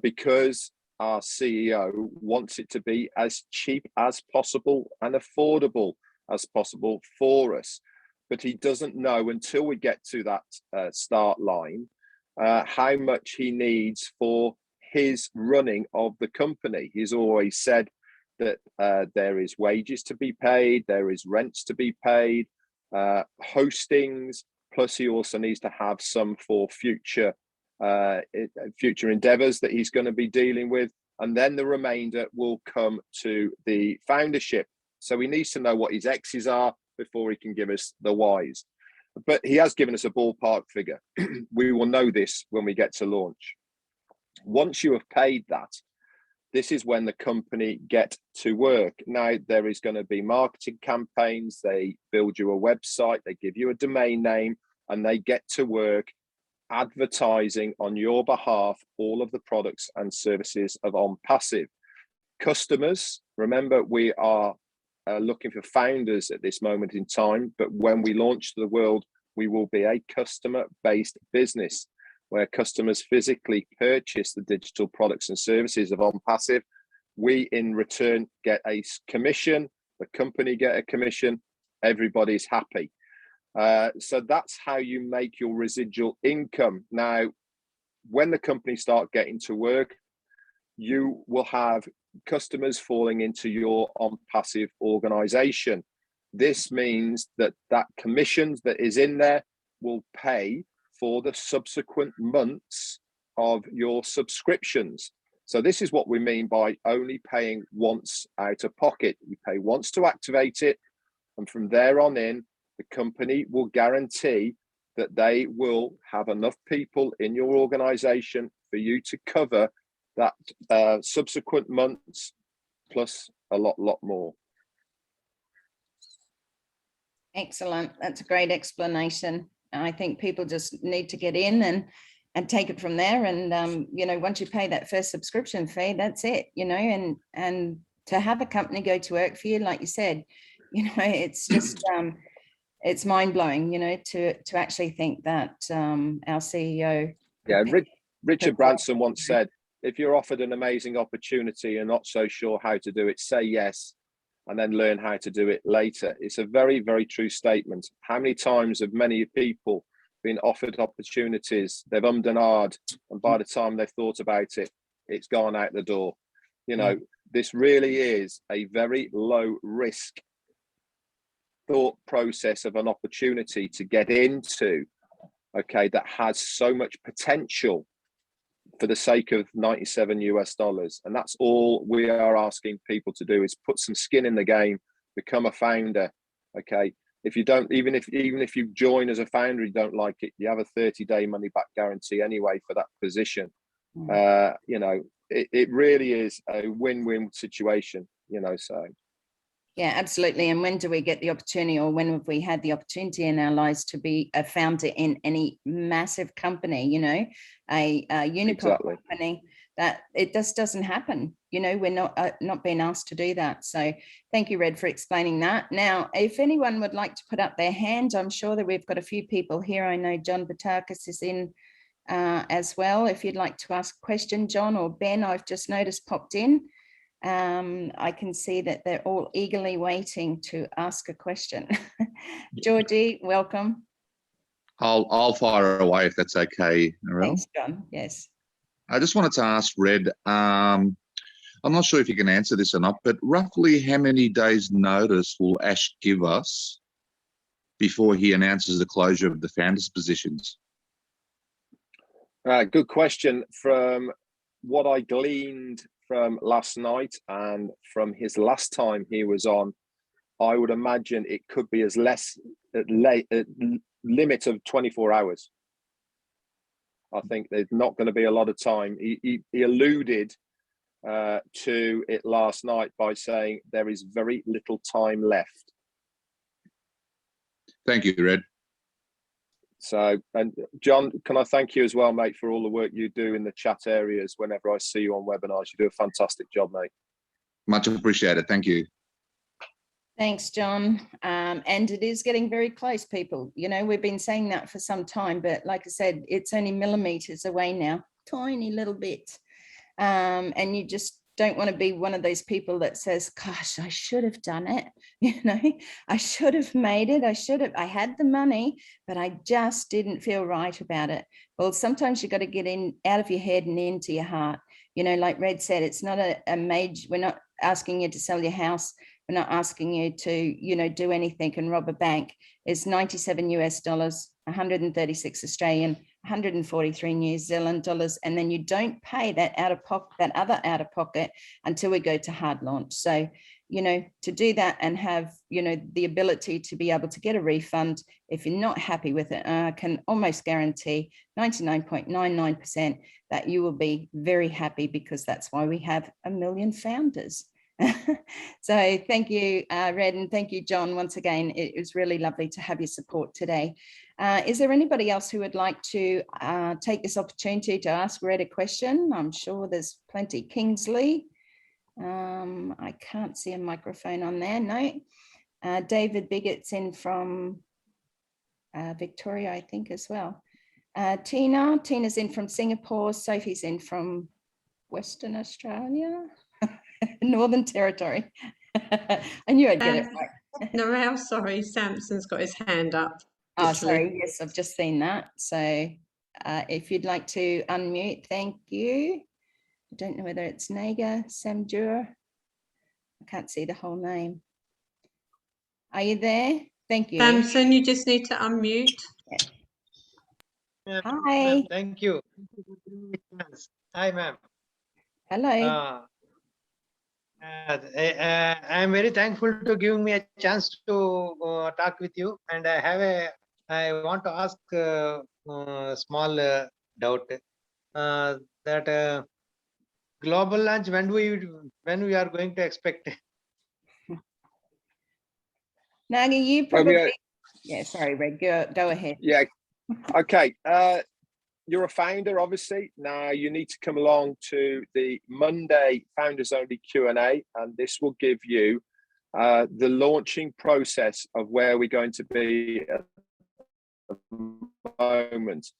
because our CEO wants it to be as cheap as possible and affordable as possible for us. But he doesn't know until we get to that start line how much he needs for his running of the company. He's always said that there is wages to be paid, there is rents to be paid, hostings, plus he also needs to have some for future endeavors that he's going to be dealing with, and then the remainder will come to the foundership. So he needs to know what his X's are before he can give us the Y's. But he has given us a ballpark figure. We will know this when we get to launch. Once you have paid that, this is when the company get to work. Now, there is going to be marketing campaigns. They build you a website, they give you a domain name, and they get to work advertising on your behalf all of the products and services of OnPassive. Customers, remember, we are looking for founders at this moment in time, but when we launch to the world, we will be a customer-based business where customers physically purchase the digital products and services of OnPassive. We, in return, get a commission, the company get a commission, everybody's happy. So that's how you make your residual income. Now, when the company start getting to work, you will have customers falling into your OnPassive organization. This means that that commission that is in there will pay for the subsequent months of your subscriptions. So this is what we mean by only paying once out of pocket. You pay once to activate it, and from there on in, the company will guarantee that they will have enough people in your organization for you to cover that subsequent months, plus a lot more. Excellent. That's a great explanation. I think people just need to get in and take it from there. And, you know, once you pay that first subscription fee, that's it, you know, and to have a company go to work for you, like you said, you know, it's just, it's mind blowing, you know, to actually think that our CEO. Yeah, Richard Branson once said, if you're offered an amazing opportunity and not so sure how to do it, say yes, and then learn how to do it later. It's a very, very true statement. How many times have many people been offered opportunities, they've ummed and ahed, and by the time they've thought about it, it's gone out the door. You know, this really is a very low risk thought process of an opportunity to get into, okay, that has so much potential for the sake of $97. And that's all we are asking people to do, is put some skin in the game, become a founder. Okay. If you don't, even if you join as a founder, you don't like it, you have a 30-day money back guarantee anyway for that position. You know, it really is a win-win situation, you know, so. Yeah, absolutely. And when do we get the opportunity, or when have we had the opportunity in our lives to be a founder in any massive company, you know, a unicorn company? That it just doesn't happen. You know, we're not being asked to do that. So thank you, Red, for explaining that. Now, if anyone would like to put up their hand, I'm sure that we've got a few people here. I know John Batakis is in as well. If you'd like to ask a question, John, or Ben, I've just noticed popped in. I can see that they're all eagerly waiting to ask a question. Georgie, welcome. I'll fire away if that's okay, Narelle. Thanks, John. Yes. I just wanted to ask Red, I'm not sure if you can answer this or not, but roughly how many days notice will Ash give us before he announces the closure of the founders positions? Good question. From what I gleaned from last night and from his last time he was on, I would imagine it could be as less limit of 24 hours. I think there's not going to be a lot of time. He alluded to it last night by saying there is very little time left. Thank you, Red. So, and John, can I thank you as well, mate, for all the work you do in the chat areas whenever I see you on webinars. You do a fantastic job, mate. Much appreciated. Thank you. Thanks, John. And it is getting very close, people. You know, we've been saying that for some time, but like I said, it's only millimeters away now, tiny little bit. And you just don't want to be one of those people that says, gosh, I should have done it. You know, I should have made it. I had the money, but I just didn't feel right about it. Well, sometimes you've got to get in out of your head and into your heart. You know, like Red said, it's not a major, we're not asking you to sell your house. We're not asking you to, you know, do anything and rob a bank. It's $97 US, 136 Australian 143 New Zealand dollars, and then you don't pay that other out of pocket until we go to hard launch. So, you know, to do that and have, you know, the ability to be able to get a refund if you're not happy with it, I can almost guarantee 99.99% that you will be very happy, because that's why we have 1 million founders. So thank you, Red, and thank you, John, once again. It was really lovely to have your support today. Is there anybody else who would like to take this opportunity to ask Red a question? I'm sure there's plenty. Kingsley. I can't see a microphone on there, no. David Biggett's in from Victoria, I think, as well. Tina's in from Singapore. Sophie's in from Western Australia, Northern Territory. I knew I'd get it right. Narelle, sorry, Samson's got his hand up. Oh, literally. sorry, yes, I've just seen that. So if you'd like to unmute, thank you. I don't know whether it's Naga, Samjur. I can't see the whole name. Are you there? Thank you. Samson, you just need to unmute. Yeah, Hi. thank you. Hi, ma'am. Hello. I am very thankful to giving me a chance to talk with you, and I want to ask a small doubt that global launch, when we are going to expect? Naga, you probably. Yeah, sorry, Red. Go ahead. Yeah. Okay. You're a founder, obviously. Now you need to come along to the Monday Founders Only Q&A, and this will give you the launching process of where we're going to be at the moment.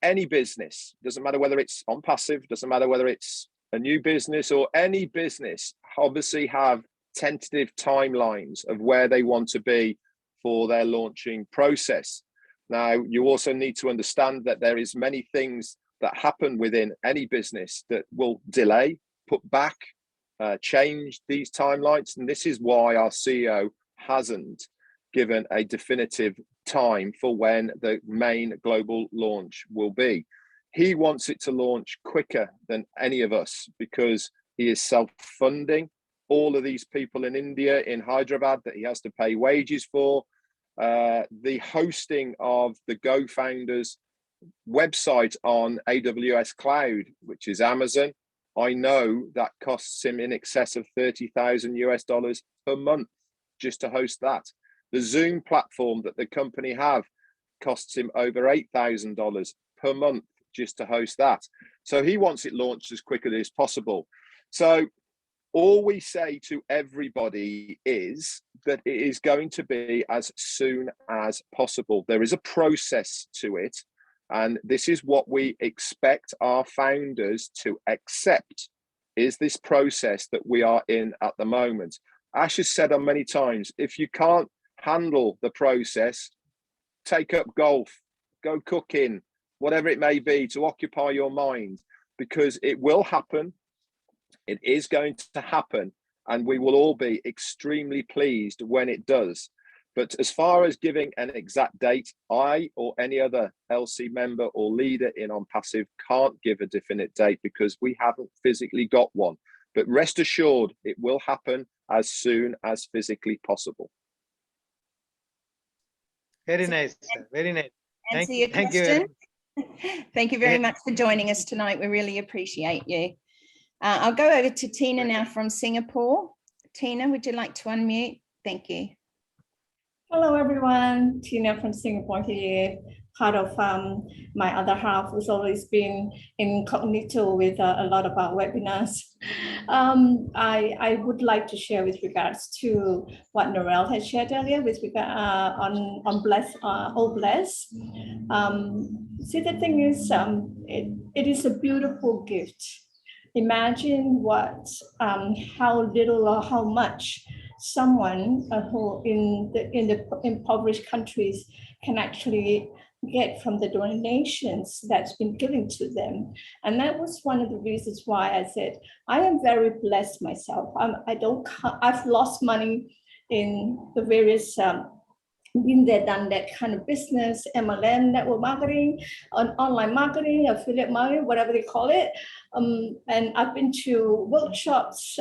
Any business, doesn't matter whether it's on passive, doesn't matter whether it's a new business or any business, obviously have tentative timelines of where they want to be for their launching process. Now, you also need to understand that there is many things that happen within any business that will delay, put back, change these timelines. And this is why our CEO hasn't given a definitive time for when the main global launch will be. He wants it to launch quicker than any of us because he is self-funding all of these people in India, in Hyderabad, that he has to pay wages for. The hosting of the Go Founders website on AWS Cloud, which is Amazon, I know that costs him in excess of $30,000 per month just to host that. The Zoom platform that the company have costs him over $8,000 per month just to host that. So he wants it launched as quickly as possible. So all we say to everybody is that it is going to be as soon as possible. There is a process to it, and this is what we expect our founders to accept, is this process that we are in at the moment. Ash has said on many times, if you can't handle the process, take up golf, go cooking, whatever it may be to occupy your mind, because it will happen. It is going to happen, and we will all be extremely pleased when it does. But as far as giving an exact date, I or any other LC member or leader in OnPassive can't give a definite date because we haven't physically got one. But rest assured, it will happen as soon as physically possible. Very nice, sir. Very nice. Answer your question. Thank you very much for joining us tonight. We really appreciate you. I'll go over to Tina now from Singapore. Tina, would you like to unmute? Thank you. Hello, everyone. Tina from Singapore here. Part of my other half has always been incognito with a lot of our webinars. I would like to share with regards to what Narelle had shared earlier with regard on Bless, Oh Bless. See, the thing is, it is a beautiful gift. Imagine what, how little or how much someone who in the impoverished countries can actually get from the donations that's been given to them. And that was one of the reasons why I said, I am very blessed myself. I've lost money in the various been there, done that kind of business, MLM, network marketing, online marketing, affiliate marketing, whatever they call it. And I've been to workshops,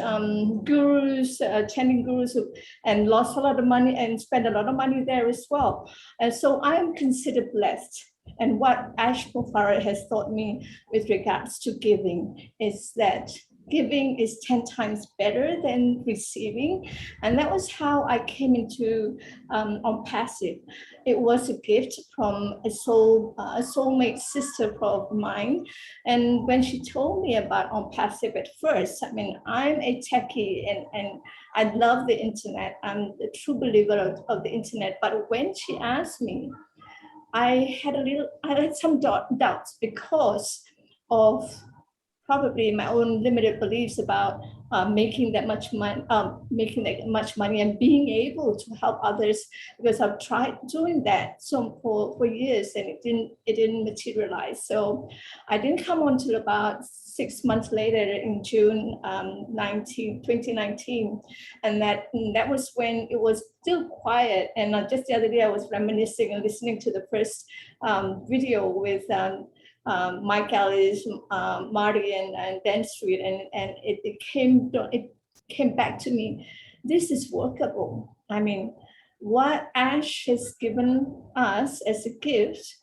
gurus, attending gurus, and lost a lot of money and spent a lot of money there as well. And so I am considered blessed. And what Ash Mufara has taught me with regards to giving is that giving is 10 times better than receiving. And that was how I came into OnPassive. It was a gift from a soulmate sister of mine. And when she told me about OnPassive at first, I mean, I'm a techie and I love the internet. I'm a true believer of the internet. But when she asked me, I had some doubts because of probably my own limited beliefs about making that much money and being able to help others, because I've tried doing that for years and it didn't materialize. So I didn't come on until about 6 months later in June 2019, and that was when it was still quiet. And just the other day I was reminiscing and listening to the first video with Mike Ellis, Marty, and Dan Street, and it came back to me. This is workable. I mean, what Ash has given us as a gift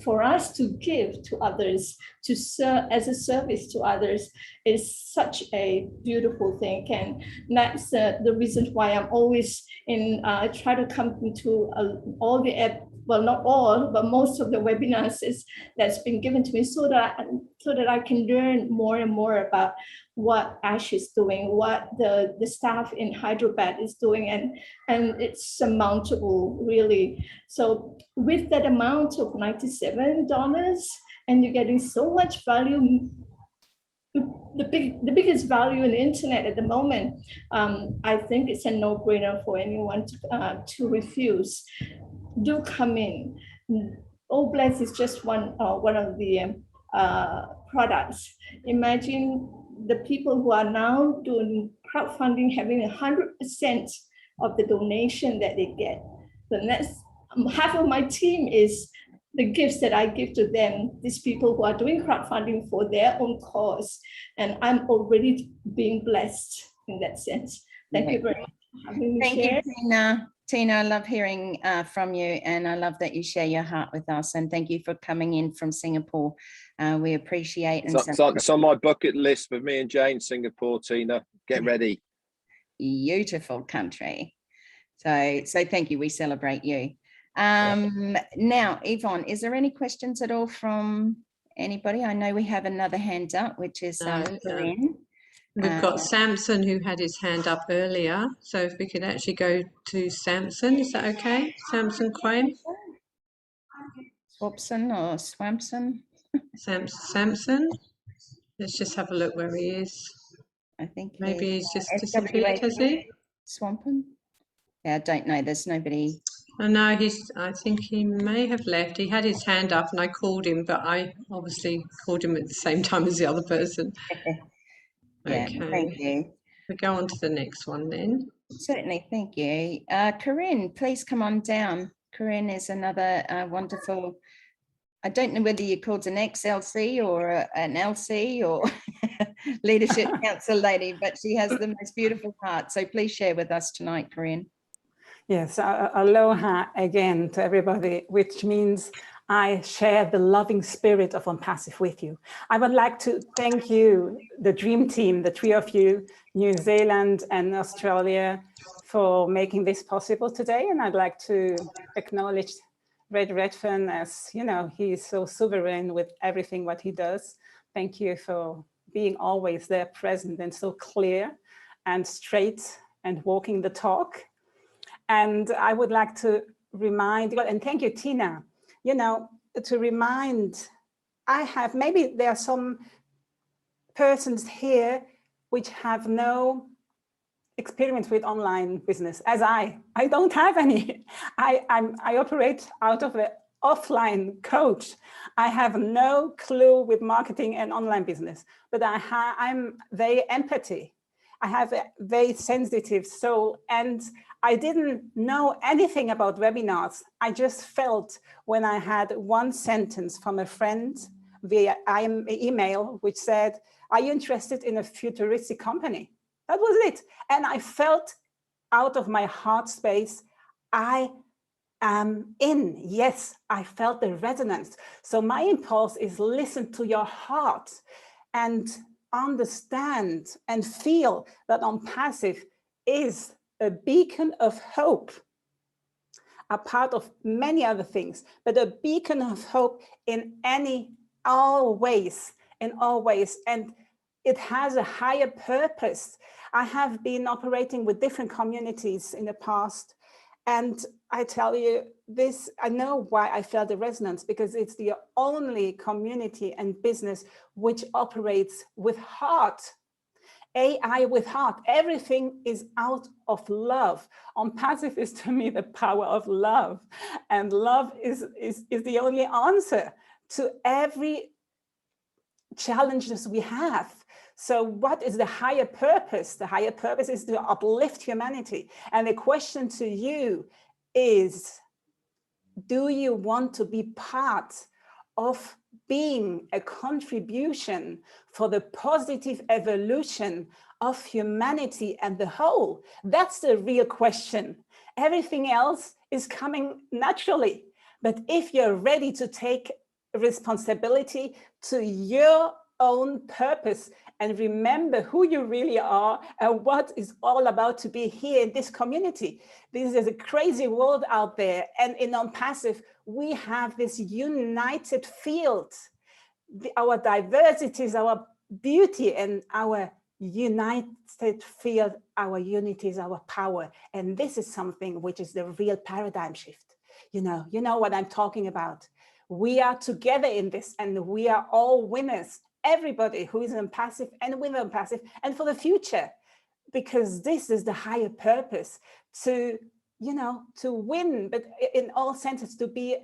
for us to give to others, to serve as a service to others, is such a beautiful thing. And that's the reason why I'm always try to come into all the well, not all, but most of the webinars that's been given to me, so that I can learn more and more about what Ash is doing, what the staff in Hyderabad is doing, and it's surmountable, really. So with that amount of $97, and you're getting so much value, the biggest value in the internet at the moment, I think it's a no-brainer for anyone to refuse. Do come in. OBless is just one of the products. Imagine the people who are now doing crowdfunding having 100% of the donation that they get. The next half of my team is the gifts that I give to them, these people who are doing crowdfunding for their own cause. And I'm already being blessed in that sense. Thank you very much for having me. Thank you, Tina. Tina, I love hearing from you, and I love that you share your heart with us. And thank you for coming in from Singapore. We appreciate. It's on my bucket list for me and Jane, Singapore, Tina. Get ready. Beautiful country. So thank you. We celebrate you. Now, Yvonne, is there any questions at all from anybody? I know we have another hand up, which is Corinne. We've got Samson, who had his hand up earlier. So if we could actually go to Samson, is that okay? Samson Quain? Swapson or Swampson? Samson. Let's just have a look where he is. I think maybe he's just disappeared, has he? Swampin? Yeah, I don't know. There's nobody. Oh, no, I think he may have left. He had his hand up and I called him, but I obviously called him at the same time as the other person. Yeah, okay. Thank you. We'll go on to the next one then. Certainly, thank you. Corinne, please come on down. Corinne is another wonderful, I don't know whether you're called an XLC or an LC or leadership council lady, but she has the most beautiful heart. So please share with us tonight, Corinne. Yes, aloha again to everybody, which means I share the loving spirit of OnPassive with you. I would like to thank you, the dream team, the three of you, New Zealand and Australia, for making this possible today. And I'd like to acknowledge Redfern, as you know, he is so sovereign with everything what he does. Thank you for being always there present and so clear and straight and walking the talk. And I would like to remind, and thank you, Tina, you know, to remind, maybe there are some persons here which have no experience with online business, as I don't have any. I operate out of an offline coach. I have no clue with marketing and online business, but I'm very empathy. I have a very sensitive soul, and I didn't know anything about webinars. I just felt when I had one sentence from a friend via email, which said, "Are you interested in a futuristic company?" That was it. And I felt out of my heart space, I am in. Yes, I felt the resonance. So my impulse is listen to your heart and understand and feel that OnPassive is a beacon of hope, a part of many other things, but a beacon of hope in all ways. And it has a higher purpose. I have been operating with different communities in the past, and I tell you this, I know why I felt the resonance, because it's the only community and business which operates with heart. AI with heart. Everything is out of love. OnPassive is to me the power of love, and love is the only answer to every challenges we have. So what is the higher purpose? The higher purpose is to uplift humanity. And the question to you is, do you want to be part of being a contribution for the positive evolution of humanity and the whole? That's the real question. Everything else is coming naturally. But if you're ready to take responsibility to your own purpose and remember who you really are and what is all about to be here in this community. This is a crazy world out there, and in OnPassive we have this united field, our diversities, our beauty, and our united field, our unity is our power. And this is something which is the real paradigm shift. You know what I'm talking about. We are together in this, and we are all winners. Everybody who is OnPassive and with OnPassive, and for the future, because this is the higher purpose, to win, but in all senses, to be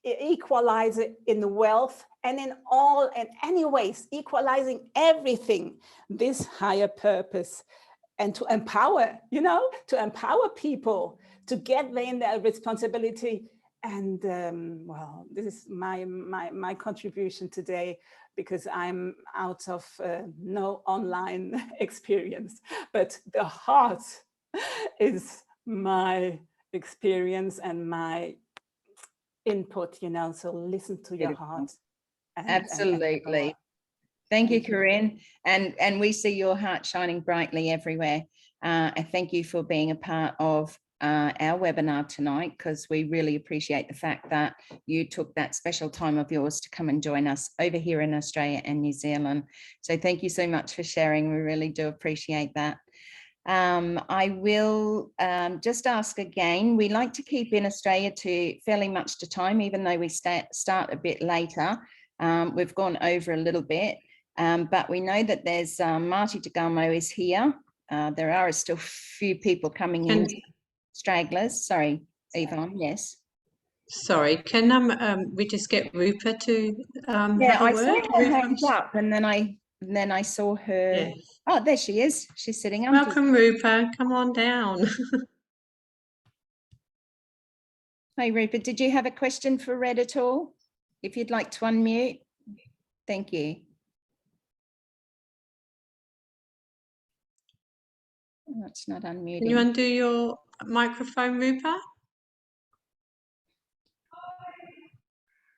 equalizer in the wealth and in any ways, equalizing everything, this higher purpose, and to empower, to empower people to get in their responsibility. And well, this is my contribution today, because I'm out of no online experience, but the heart is my experience and my input, so listen to your heart. Absolutely. Thank you, Corinne. And we see your heart shining brightly everywhere. And thank you for being a part of our webinar tonight, because we really appreciate the fact that you took that special time of yours to come and join us over here in Australia and New Zealand. So thank you so much for sharing. We really do appreciate that. I will just ask again, we like to keep in Australia to fairly much to time, even though we start a bit later. We've gone over a little bit, but we know that there's Marty DeGamo is here. There are still few people coming in. Stragglers, sorry, Yvonne, yes. Sorry, can we just get Rupa to yeah, have a I word? saw her hands up, and then I saw her. Yes. Oh, there she is. She's sitting up. Welcome, Rupa. Come on down. Hey, Rupa, did you have a question for Red at all? If you'd like to unmute, thank you. Oh, it's not unmuting. Can you undo your microphone, Rupa?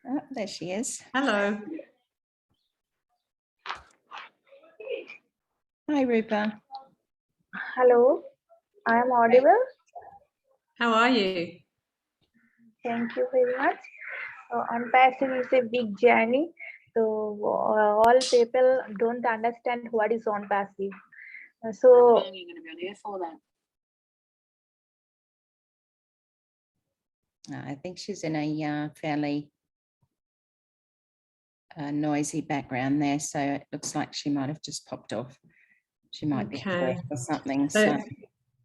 Oh, there she is. Hello. Hi, Rupa. Hello, I am audible. How are you? Thank you very much. OnPassive is a big journey. So all people don't understand what is OnPassive. So you're going to be on here for that. I think she's in a fairly noisy background there, so it looks like she might have just popped off. She might be or something. So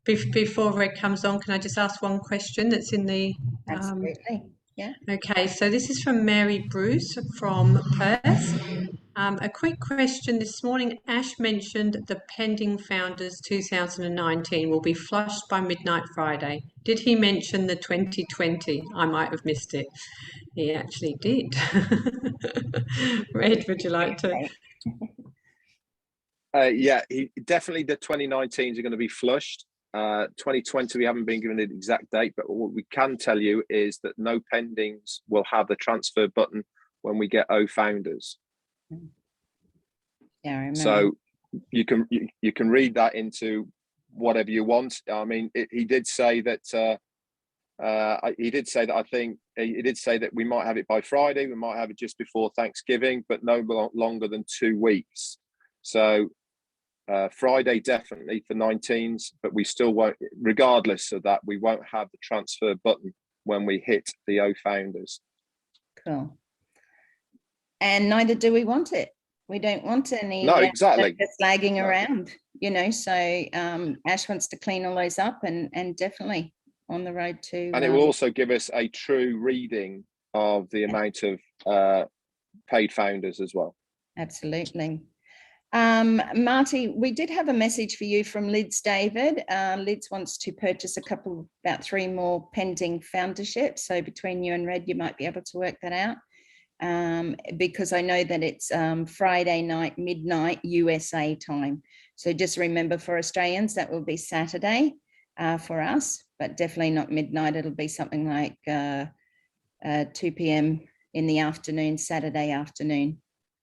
before Red comes on, can I just ask one question that's in the absolutely. Yeah. Okay, so this is from Mary Bruce from Perth. A quick question this morning. Ash mentioned the pending Founders 2019 will be flushed by midnight Friday. Did he mention the 2020? I might have missed it. He actually did. Red, would you like to? Yeah, definitely the 2019s are going to be flushed. 2020, we haven't been given an exact date, but what we can tell you is that no pendings will have the transfer button when we get O Founders. Yeah, I remember. So you can read that into whatever you want. I mean, he did say that I think he did say that we might have it by Friday, we might have it just before Thanksgiving, but no longer than 2 weeks. So Friday definitely for 19s, but we still won't, regardless of that, we won't have the transfer button when we hit the O Founders. Cool. And neither do we want it. We don't want any no, exactly. just lagging around, you know, so Ash wants to clean all those up and definitely on the road to. And it will also give us a true reading of the amount of paid founders as well. Absolutely. Marty, we did have a message for you from Lids David. Lids wants to purchase about 3 more pending founderships. So between you and Red, you might be able to work that out. Because I know that it's Friday night, midnight USA time. So just remember, for Australians, that will be Saturday for us, but definitely not midnight. It'll be something like 2 p.m. in the afternoon, Saturday afternoon,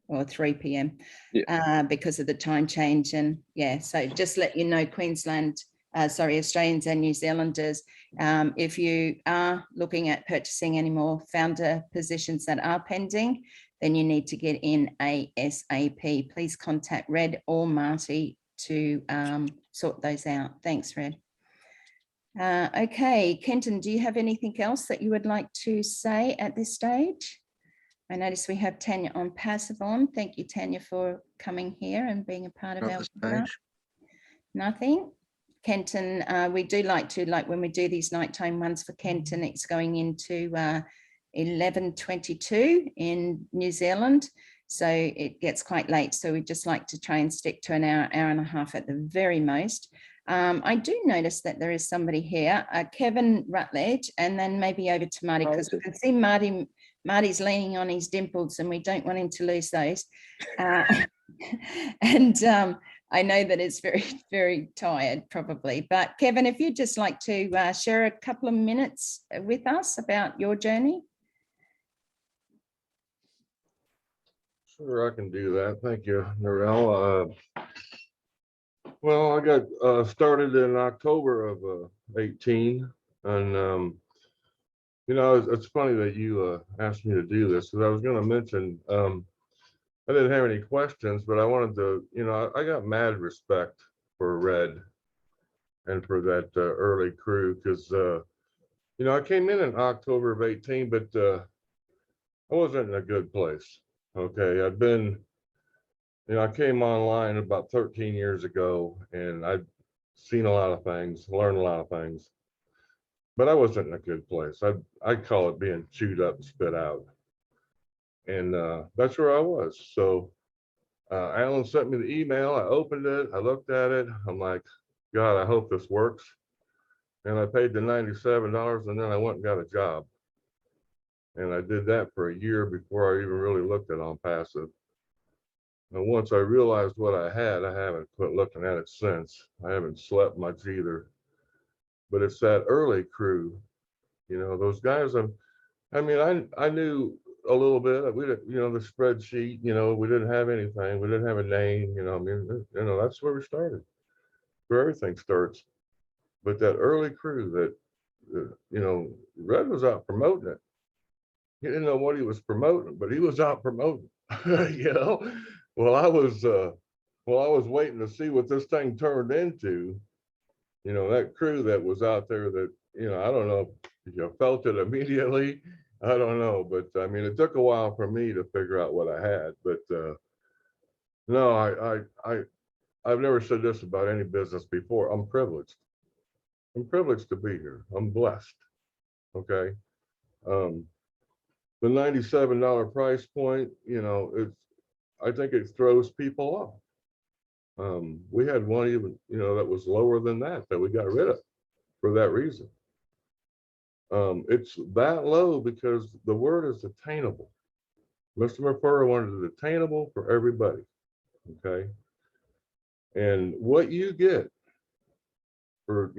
or 3 p.m. Because of the time change. And yeah, so just let you know, Queensland, Australians and New Zealanders, if you are looking at purchasing any more founder positions that are pending, then you need to get in ASAP. Please contact Red or Marty to sort those out. Thanks, Red. Okay, Kenton, do you have anything else that you would like to say at this stage? I notice we have Tanya on passive on. Thank you, Tanya, for coming here and being a part of our stage. Nothing. Kenton, we do like when we do these nighttime ones for Kenton, it's going into 11:22 in New Zealand. So it gets quite late. So we just like to try and stick to an hour, hour and a half at the very most. I do notice that there is somebody here, Kevin Rutledge, and then maybe over to Marty, because we can see Marty's leaning on his dimples and we don't want him to lose those. I know that it's very, very tired probably, but Kevin, if you'd just like to share a couple of minutes with us about your journey. Sure, I can do that. Thank you, Narelle. Well, I got started in October of 18, and you know, it's funny that you asked me to do this, because I was going to mention I didn't have any questions, but I wanted to, you know, I got mad respect for Red and for that early crew, because you know, I came in October of 18, but I wasn't in a good place. Okay, I'd been, you know, I came online about 13 years ago, and I'd seen a lot of things, learned a lot of things, but I wasn't in a good place. I'd call it being chewed up and spit out. And that's where I was. So Alan sent me the email. I opened it. I looked at it. I'm like, God, I hope this works. And I paid the $97, and then I went and got a job. And I did that for a year before I even really looked at OnPassive. And once I realized what I had, I haven't quit looking at it since. I haven't slept much either. But it's that early crew, you know, those guys. I mean, I knew a little bit. We didn't, you know, the spreadsheet, you know, we didn't have anything. We didn't have a name, you know. I mean, you know, that's where we started, where everything starts. But that early crew that, you know, Red was out promoting it. He didn't know what he was promoting, but he was out promoting, you know. Well, I was waiting to see what this thing turned into. You know, that crew that was out there that, you know, I don't know if you felt it immediately. I don't know, but I mean, it took a while for me to figure out what I had. But no, I've never said this about any business before. I'm privileged. I'm privileged to be here. I'm blessed. Okay. The $97 price point, you know, I think it throws people off. We had one even, that was lower than that we got rid of for that reason. It's that low because the word is attainable. Mr. McFurr wanted it attainable for everybody. Okay. And what you get for,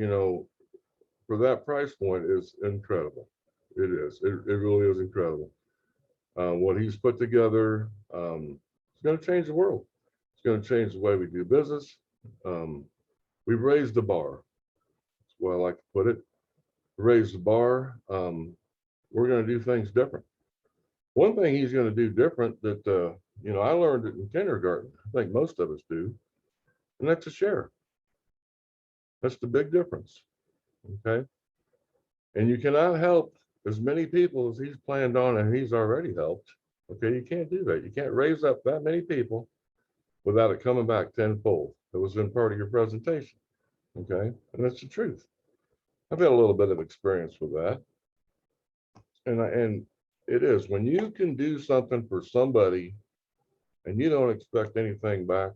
for that price point is incredible. It is. It really is incredible. What he's put together, it's going to change the world. It's going to change the way we do business. We've raised the bar. That's the way I like to put it. Raise the bar. We're going to do things different. One thing he's going to do different that, I learned it in kindergarten. I think most of us do. And that's a share. That's the big difference. Okay. And you cannot help as many people as he's planned on and he's already helped. Okay. You can't do that. You can't raise up that many people without it coming back tenfold. That was in part of your presentation. Okay. And that's the truth. I've had a little bit of experience with that. And it is when you can do something for somebody and you don't expect anything back,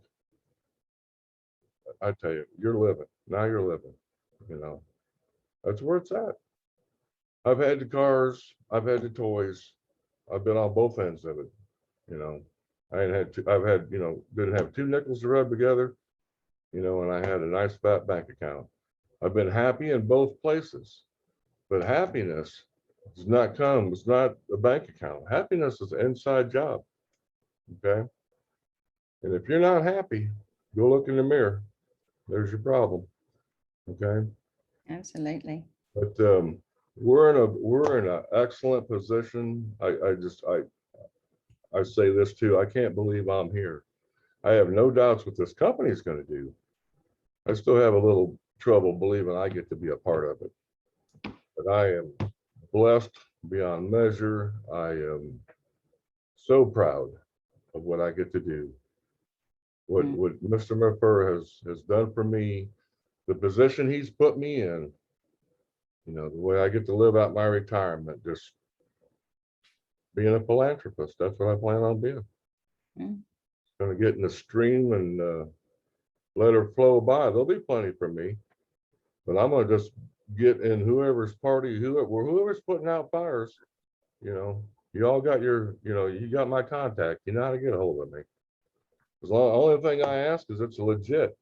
I tell you, you're living. Now you're living, that's where it's at. I've had the cars, I've had the toys, I've been on both ends of it. Didn't have two nickels to rub together, and I had a nice fat bank account. I've been happy in both places, but happiness does not come, it's not a bank account. Happiness is an inside job. Okay. And if you're not happy, go look in the mirror. There's your problem. Okay. Absolutely. But we're in an excellent position. I say this too. I can't believe I'm here. I have no doubts what this company is going to do. I still have a little trouble believing I get to be a part of it. But I am blessed beyond measure. I am so proud of what I get to do. What Mr. McFurr has done for me, the position he's put me in, the way I get to live out my retirement, just being a philanthropist. That's what I plan on being. Going to get in the stream and let her flow by. There'll be plenty for me, but I'm going to just get in whoever's party, whoever's putting out fires. You all got you got my contact. You know how to get a hold of me. The only thing I ask is it's legit.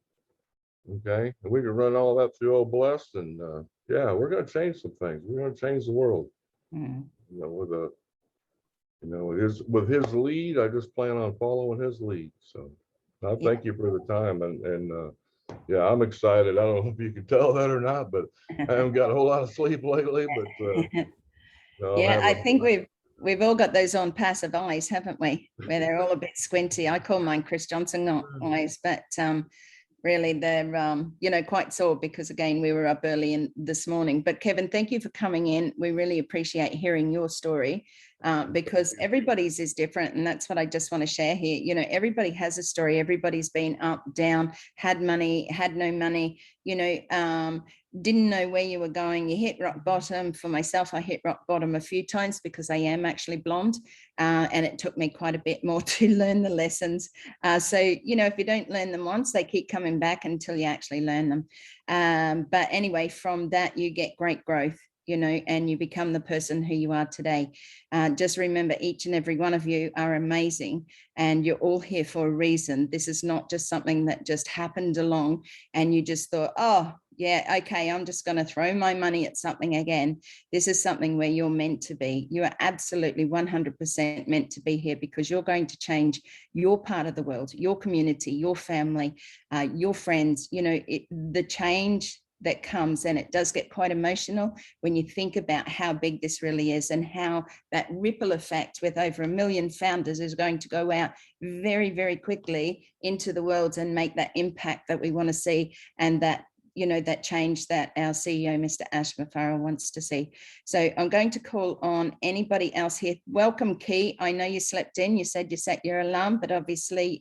Okay. And we can run all that through Old Blessed and yeah, we're going to change some things. We're going to change the world. With his lead, I just plan on following his lead. So I thank you for the time and yeah, I'm excited. I don't know if you can tell that or not, but I haven't got a whole lot of sleep lately, but yeah, I think we've all got those on passive eyes, haven't we? Where they're all a bit squinty. I call mine Chris Johnson eyes, but really they're quite sore because again we were up early this morning. But Kevin, thank you for coming in. We really appreciate hearing your story because everybody's is different, and that's what I just want to share here. Everybody has a story. Everybody's been up, down, had money, had no money, didn't know where you were going. You hit rock bottom. For myself, I hit rock bottom a few times because I am actually blonde, and it took me quite a bit more to learn the lessons. So if you don't learn them once, they keep coming back until you actually learn them. But anyway, from that you get great growth, and you become the person who you are today. Just remember, each and every one of you are amazing, and you're all here for a reason. This is not just something that just happened along and you just thought, oh yeah, okay, I'm just going to throw my money at something again. This is something where you're meant to be. You are absolutely 100% meant to be here because you're going to change your part of the world, your community, your family, your friends. The change that comes, and it does get quite emotional when you think about how big this really is and how that ripple effect with over 1 million founders is going to go out very, very quickly into the world and make that impact that we want to see, and that that change that our CEO, Mr. Ash McFarrell, wants to see. So I'm going to call on anybody else here. Welcome, Key. I know you slept in. You said you set your alarm, but obviously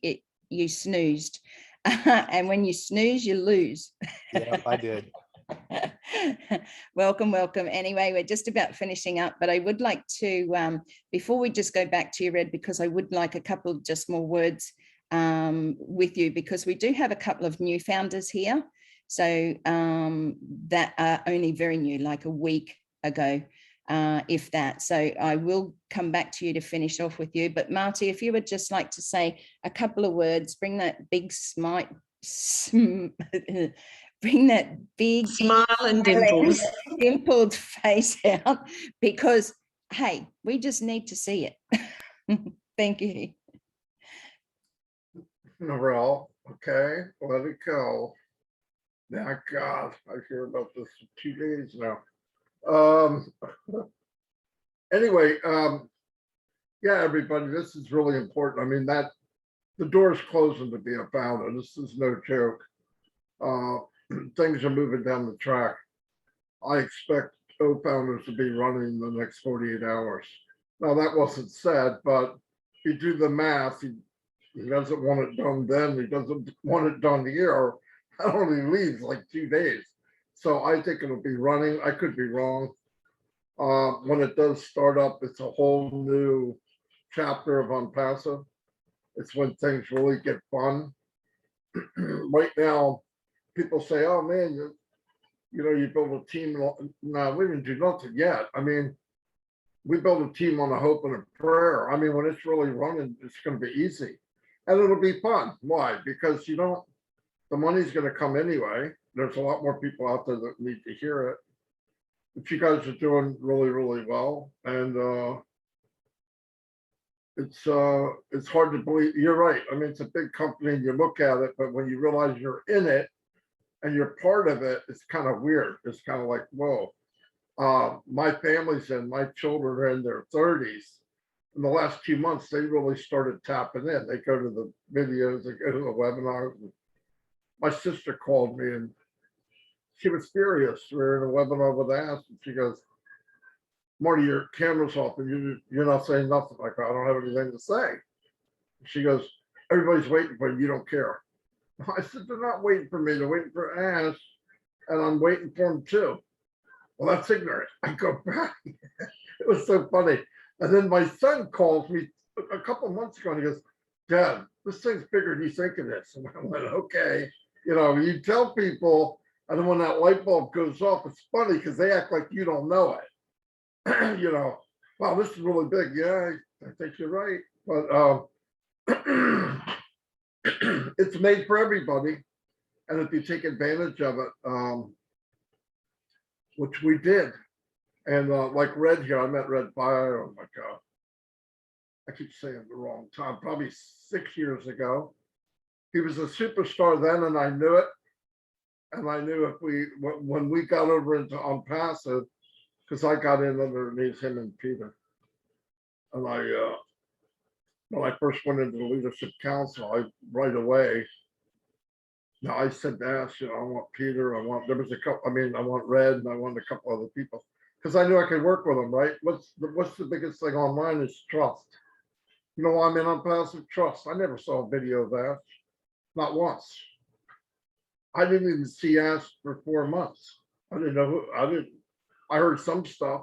you snoozed. And when you snooze, you lose. Yeah, I did. Welcome, welcome. Anyway, we're just about finishing up, but I would like to, before we just go back to you, Red, because I would like a couple of just more words with you, because we do have a couple of new founders here. So that are only very new, like a week ago, if that. So I will come back to you to finish off with you. But Marty, if you would just like to say a couple of words, bring that big bring that big smile and dimples, dimpled face out, because hey, we just need to see it. Thank you. Narelle, okay, let it go. Now, God, I hear about this for 2 days now. Anyway, yeah, everybody, this is really important. I mean, that the door's closing to be a founder. This is no joke. Things are moving down the track. I expect founders to be running in the next 48 hours. Now, that wasn't said, but if you do the math, he doesn't want it done then. He doesn't want it done here. That only leaves like 2 days. So I think it'll be running. I could be wrong. When it does start up, it's a whole new chapter of OnPassive. It's when things really get fun. Right now, people say, oh man, you know, you build a team. No, we didn't do nothing yet. I mean, we build a team on a hope and a prayer. I mean, when it's really running, it's going to be easy. And it'll be fun. Why? Because you don't, the money's going to come anyway. There's a lot more people out there that need to hear it. But you guys are doing really, really well. And it's hard to believe. You're right. I mean, it's a big company and you look at it, but when you realize you're in it and you're part of it, it's kind of weird. It's kind of like, whoa. My family's in, my children are in their 30s. In the last 2 months, they really started tapping in. They go to the videos, they go to the webinars. My sister called me and she was furious. We were in a webinar with Ash and she goes, Marty, your camera's off and you're not saying nothing. Like, I don't have anything to say. She goes, everybody's waiting for you, you don't care. I said, they're not waiting for me, they're waiting for Ash, and I'm waiting for him too. Well, that's ignorant. I go back. It was so funny. And then my son calls me a couple of months ago and he goes, Dad, this thing's bigger than you think it is. And I went, okay. You know, you tell people, and then when that light bulb goes off, it's funny because they act like you don't know it. You know, wow, this is really big. Yeah, I think you're right. But it's made for everybody. And if you take advantage of it, which we did. And like Red here, I met Red Fire, oh my God. I keep saying the wrong time, probably 6 years ago. He was a superstar then and I knew it. And I knew if when we got over into OnPassive, because I got in underneath him and Peter. And when I first went into the leadership council, right away, now I said to Ash, you know, I want Peter, there was a couple, I mean, I want Red and I wanted a couple other people because I knew I could work with them, right? What's the biggest thing online is trust. You know why I'm in OnPassive? Trust. I never saw a video of Ash, not once. I didn't even see Ash for 4 months. I didn't know I heard some stuff,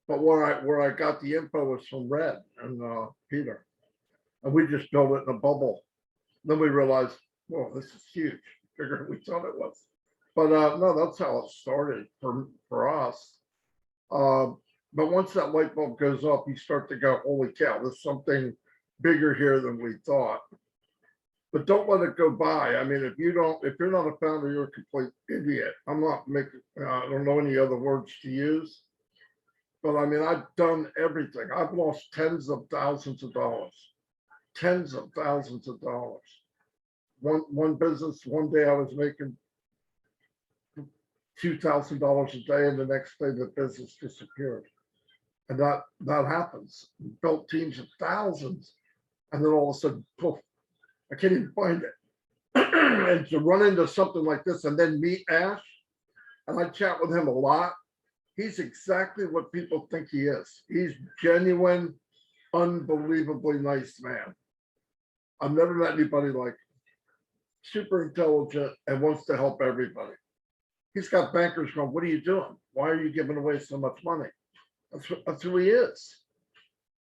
but where I got the info was from Red and Peter. And we just built it in a bubble. Then we realized, whoa, this is huge, bigger than we thought it was. But no, that's how it started for us. But once that light bulb goes off, you start to go, holy cow, there's something bigger here than we thought. But don't let it go by. I mean, if you're not a founder, you're a complete idiot. I'm not making, I don't know any other words to use. But I mean, I've done everything. I've lost tens of thousands of dollars. Tens of thousands of dollars. One business, one day I was making $2,000 a day, and the next day the business disappeared. And that happens. We built teams of thousands, and then all of a sudden, poof, I can't even find it. And to run into something like this and then meet Ash, and I chat with him a lot. He's exactly what people think he is. He's genuine, unbelievably nice man. I've never met anybody like super intelligent and wants to help everybody. he's got bankers going, what are you doing? Why are you giving away so much money? That's who he is.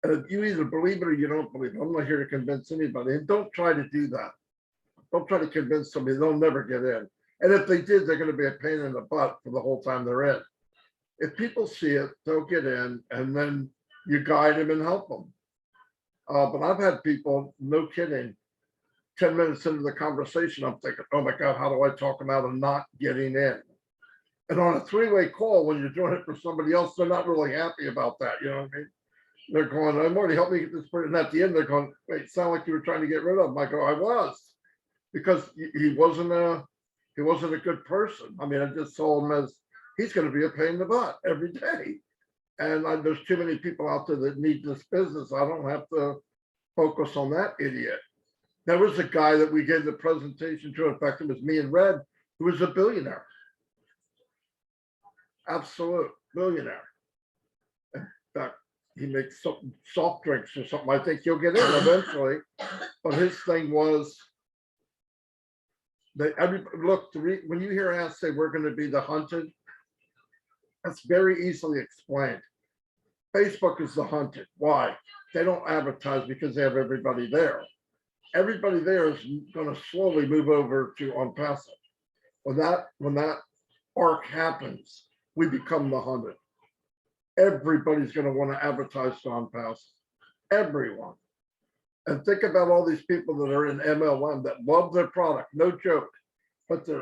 And you either believe it or you don't believe it. I'm not here to convince anybody. And don't try to do that. Don't try to convince somebody. They'll never get in. And if they did, they're going to be a pain in the butt for the whole time they're in. If people see it, they'll get in, and then you guide them and help them. But I've had people, no kidding, 10 minutes into the conversation, I'm thinking, oh my God, how do I talk them out of not getting in? And on a three-way call, when you're doing it for somebody else, they're not really happy about that. You know what I mean? They're going, I'm already helping me get this person. And at the end, they're going, wait, it sounded like you were trying to get rid of him. I go, I was, because he wasn't a good person. I mean, I just saw him as, he's going to be a pain in the butt every day. And there's too many people out there that need this business. I don't have to focus on that idiot. There was a guy that we gave the presentation to, in fact, it was me and Red, who was a billionaire. Absolute billionaire. In fact, he makes some soft drinks or something. I think he'll get in eventually. But his thing was, look, when you hear us say we're going to be the hunted, that's very easily explained. Facebook is the hunted. Why? They don't advertise because they have everybody there. Everybody there is going to slowly move over to OnPassive. When that arc happens, we become the hunted. Everybody's going to want to advertise to OnPassive. Everyone. And think about all these people that are in MLM that love their product, no joke, but they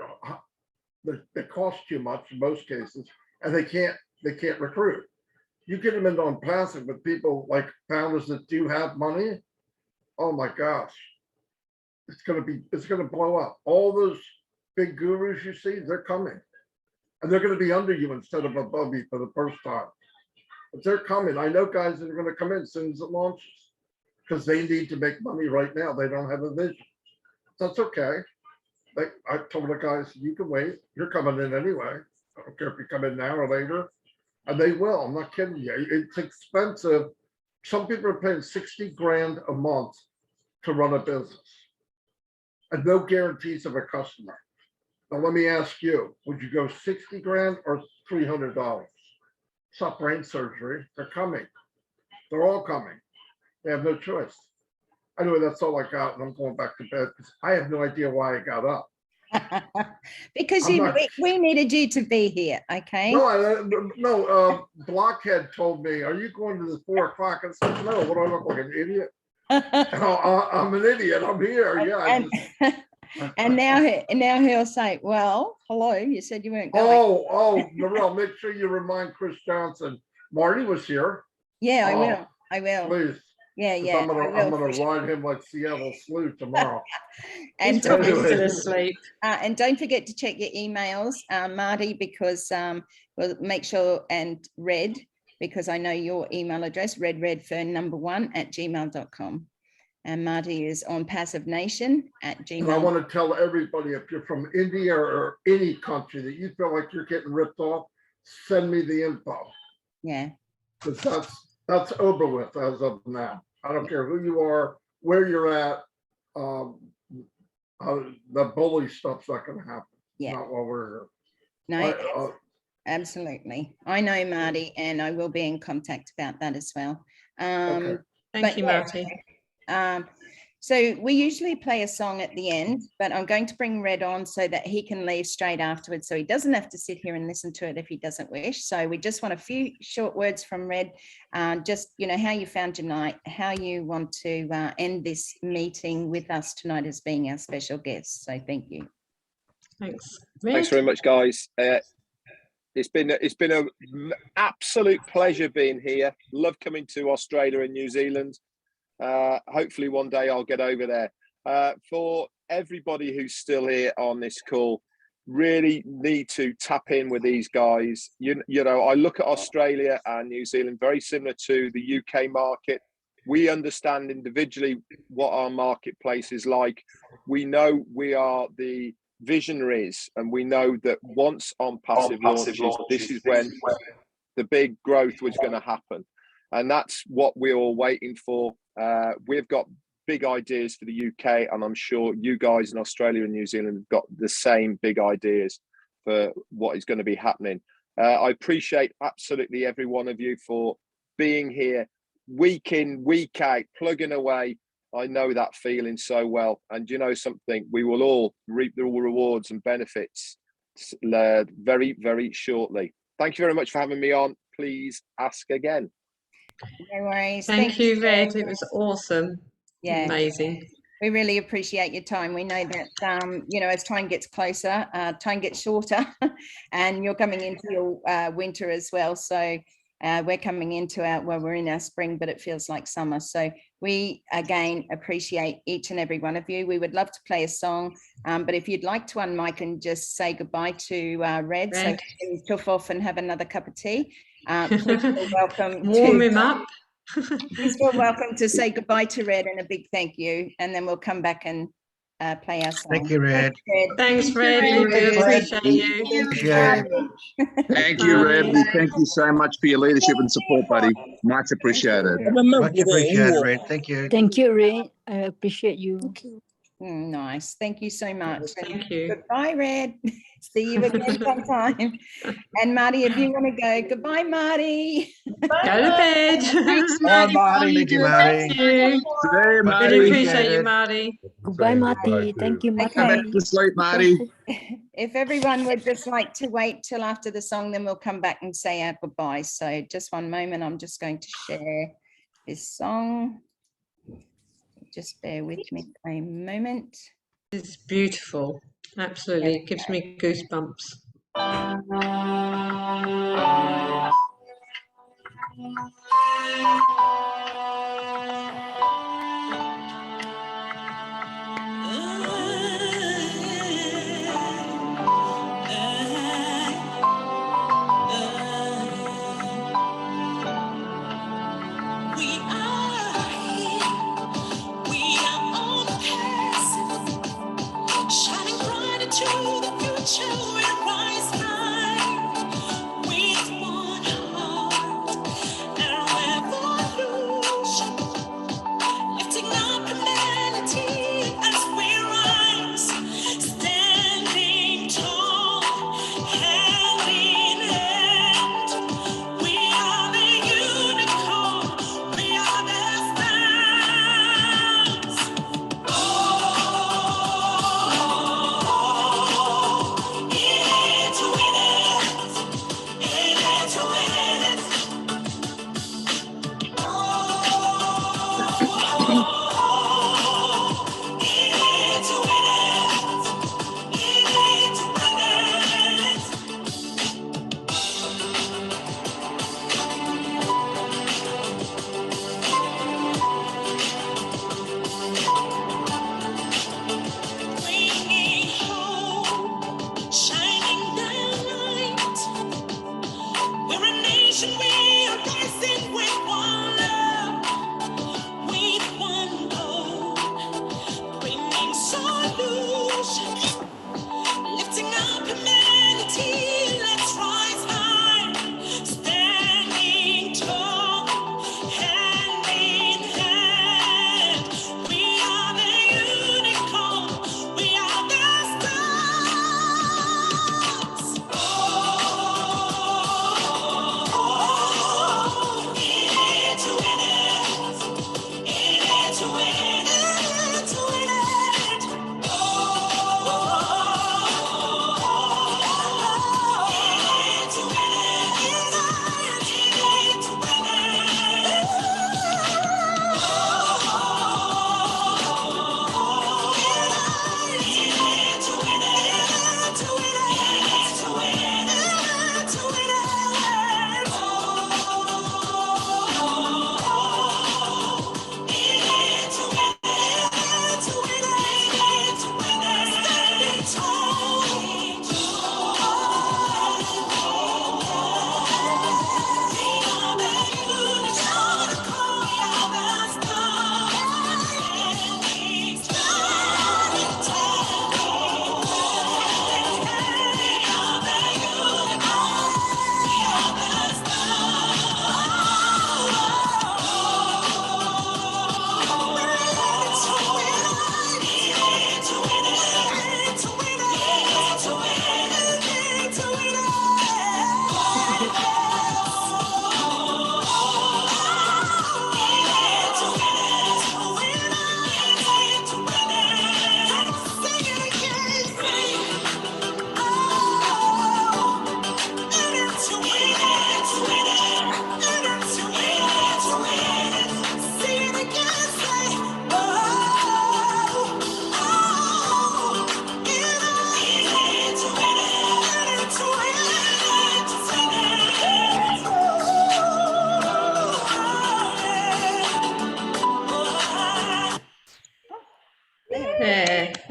cost too much in most cases, and they can't recruit. You get them into OnPassive with people like founders that do have money. Oh my gosh, it's gonna blow up. All those big gurus you see, they're coming, and they're gonna be under you instead of above you for the first time. But they're coming. I know guys that are gonna come in as soon as it launches because they need to make money right now. They don't have a vision. That's okay. I told the guys, you can wait. You're coming in anyway. I don't care if you come in now or later. And they will. I'm not kidding you. It's expensive. Some people are paying 60 grand a month to run a business and no guarantees of a customer. Now, let me ask you, would you go 60 grand or $300? It's not brain surgery. They're coming. They're all coming. They have no choice. Anyway, that's all I got, and I'm going back to bed because I have no idea why I got up. Because we needed you to be here, okay? No, Blockhead told me, are you going to the 4 o'clock? I said, no, what do I look like, an idiot? I'm an idiot, I'm here, yeah. And now he'll say, well, hello, you said you weren't going. Oh, Narelle, make sure you remind Chris Johnson. Marty was here. Yeah, I will. Please. Yeah. I'm gonna ride him like Seattle Slew tomorrow. And still asleep. And don't forget to check your emails, Marty, because we'll make sure, and Red, because I know your email address, redfern1@gmail.com. And Marty is onpassivenation@gmail. And I want to tell everybody, if you're from India or any country that you feel like you're getting ripped off, send me the info. Yeah. Because that's over with as of now. I don't care who you are, where you're at. The bully stuff's not going to happen. Yeah. Not while we're here. No, absolutely. I know Marty, and I will be in contact about that as well. Okay. Thank you, Marty. So we usually play a song at the end, but I'm going to bring Red on so that he can leave straight afterwards, so he doesn't have to sit here and listen to it if he doesn't wish. So we just want a few short words from Red, just, how you found your night, how you want to end this meeting with us tonight as being our special guest. So thank you. Thanks. Thanks very much, guys. It's been an absolute pleasure being here. Love coming to Australia and New Zealand. Hopefully one day I'll get over there. For everybody who's still here on this call, really need to tap in with these guys. You know, I look at Australia and New Zealand very similar to the UK market. We understand individually what our marketplace is like. We know we are the visionaries, and we know that once OnPassive launches, this is when the big growth was going to happen. And that's what we're all waiting for. We've got big ideas for the UK, and I'm sure you guys in Australia and New Zealand have got the same big ideas. for what is going to be happening. I appreciate absolutely every one of you for being here week in, week out, plugging away. I know that feeling so well. And you know something, we will all reap the rewards and benefits very, very shortly. Thank you very much for having me on. Please ask again. No worries. Thank you, Red. It was awesome. Yeah. Amazing. We really appreciate your time. We know that, you know, as time gets closer, time gets shorter and you're coming into your winter as well. So we're coming into we're in our spring, but it feels like summer. So we, again, appreciate each and every one of you. We would love to play a song, but if you'd like to unmic and just say goodbye to Red, so he can tuff off and have another cup of tea, please feel welcome. Warm him up. Please feel welcome to say goodbye to Red and a big thank you, and then we'll come back and play our song. Thank you, Red. Thanks, Red. We do appreciate you. Appreciate it. Thank you, Red. We thank you so much for your leadership and support, buddy. Much appreciated. Much appreciated, Red. Thank you. Thank you, Red. I appreciate you. Nice. Thank you so much. Thank you. Goodbye, Red. See you again sometime. And Marty, if you want to go, goodbye, Marty. Go to bed. Thanks, Marty. Thank you, Marty. Thank you. Hey, Marty. Really appreciate you, Marty. Goodbye, Marty. Thank you, Marty. Come back to sleep, Marty. If everyone would just like to wait till after the song, then we'll come back and say our goodbyes. So just one moment. I'm just going to share this song. Just bear with me a moment. It's beautiful. Absolutely. It gives me goosebumps. Shining bright into the future with rise high.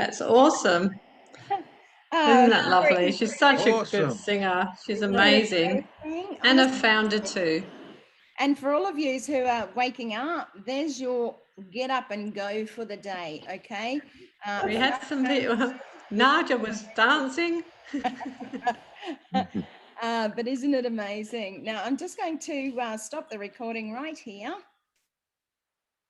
That's awesome. Oh, Isn't that sorry. lovely? She's such a good Awesome. singer. She's Isn't that amazing. amazing? And a Honestly. founder too. And for all of you who are waking up, there's your get up and go for the day, okay? We had some people, Nadia was dancing. But isn't it amazing? Now, I'm just going to stop the recording right here.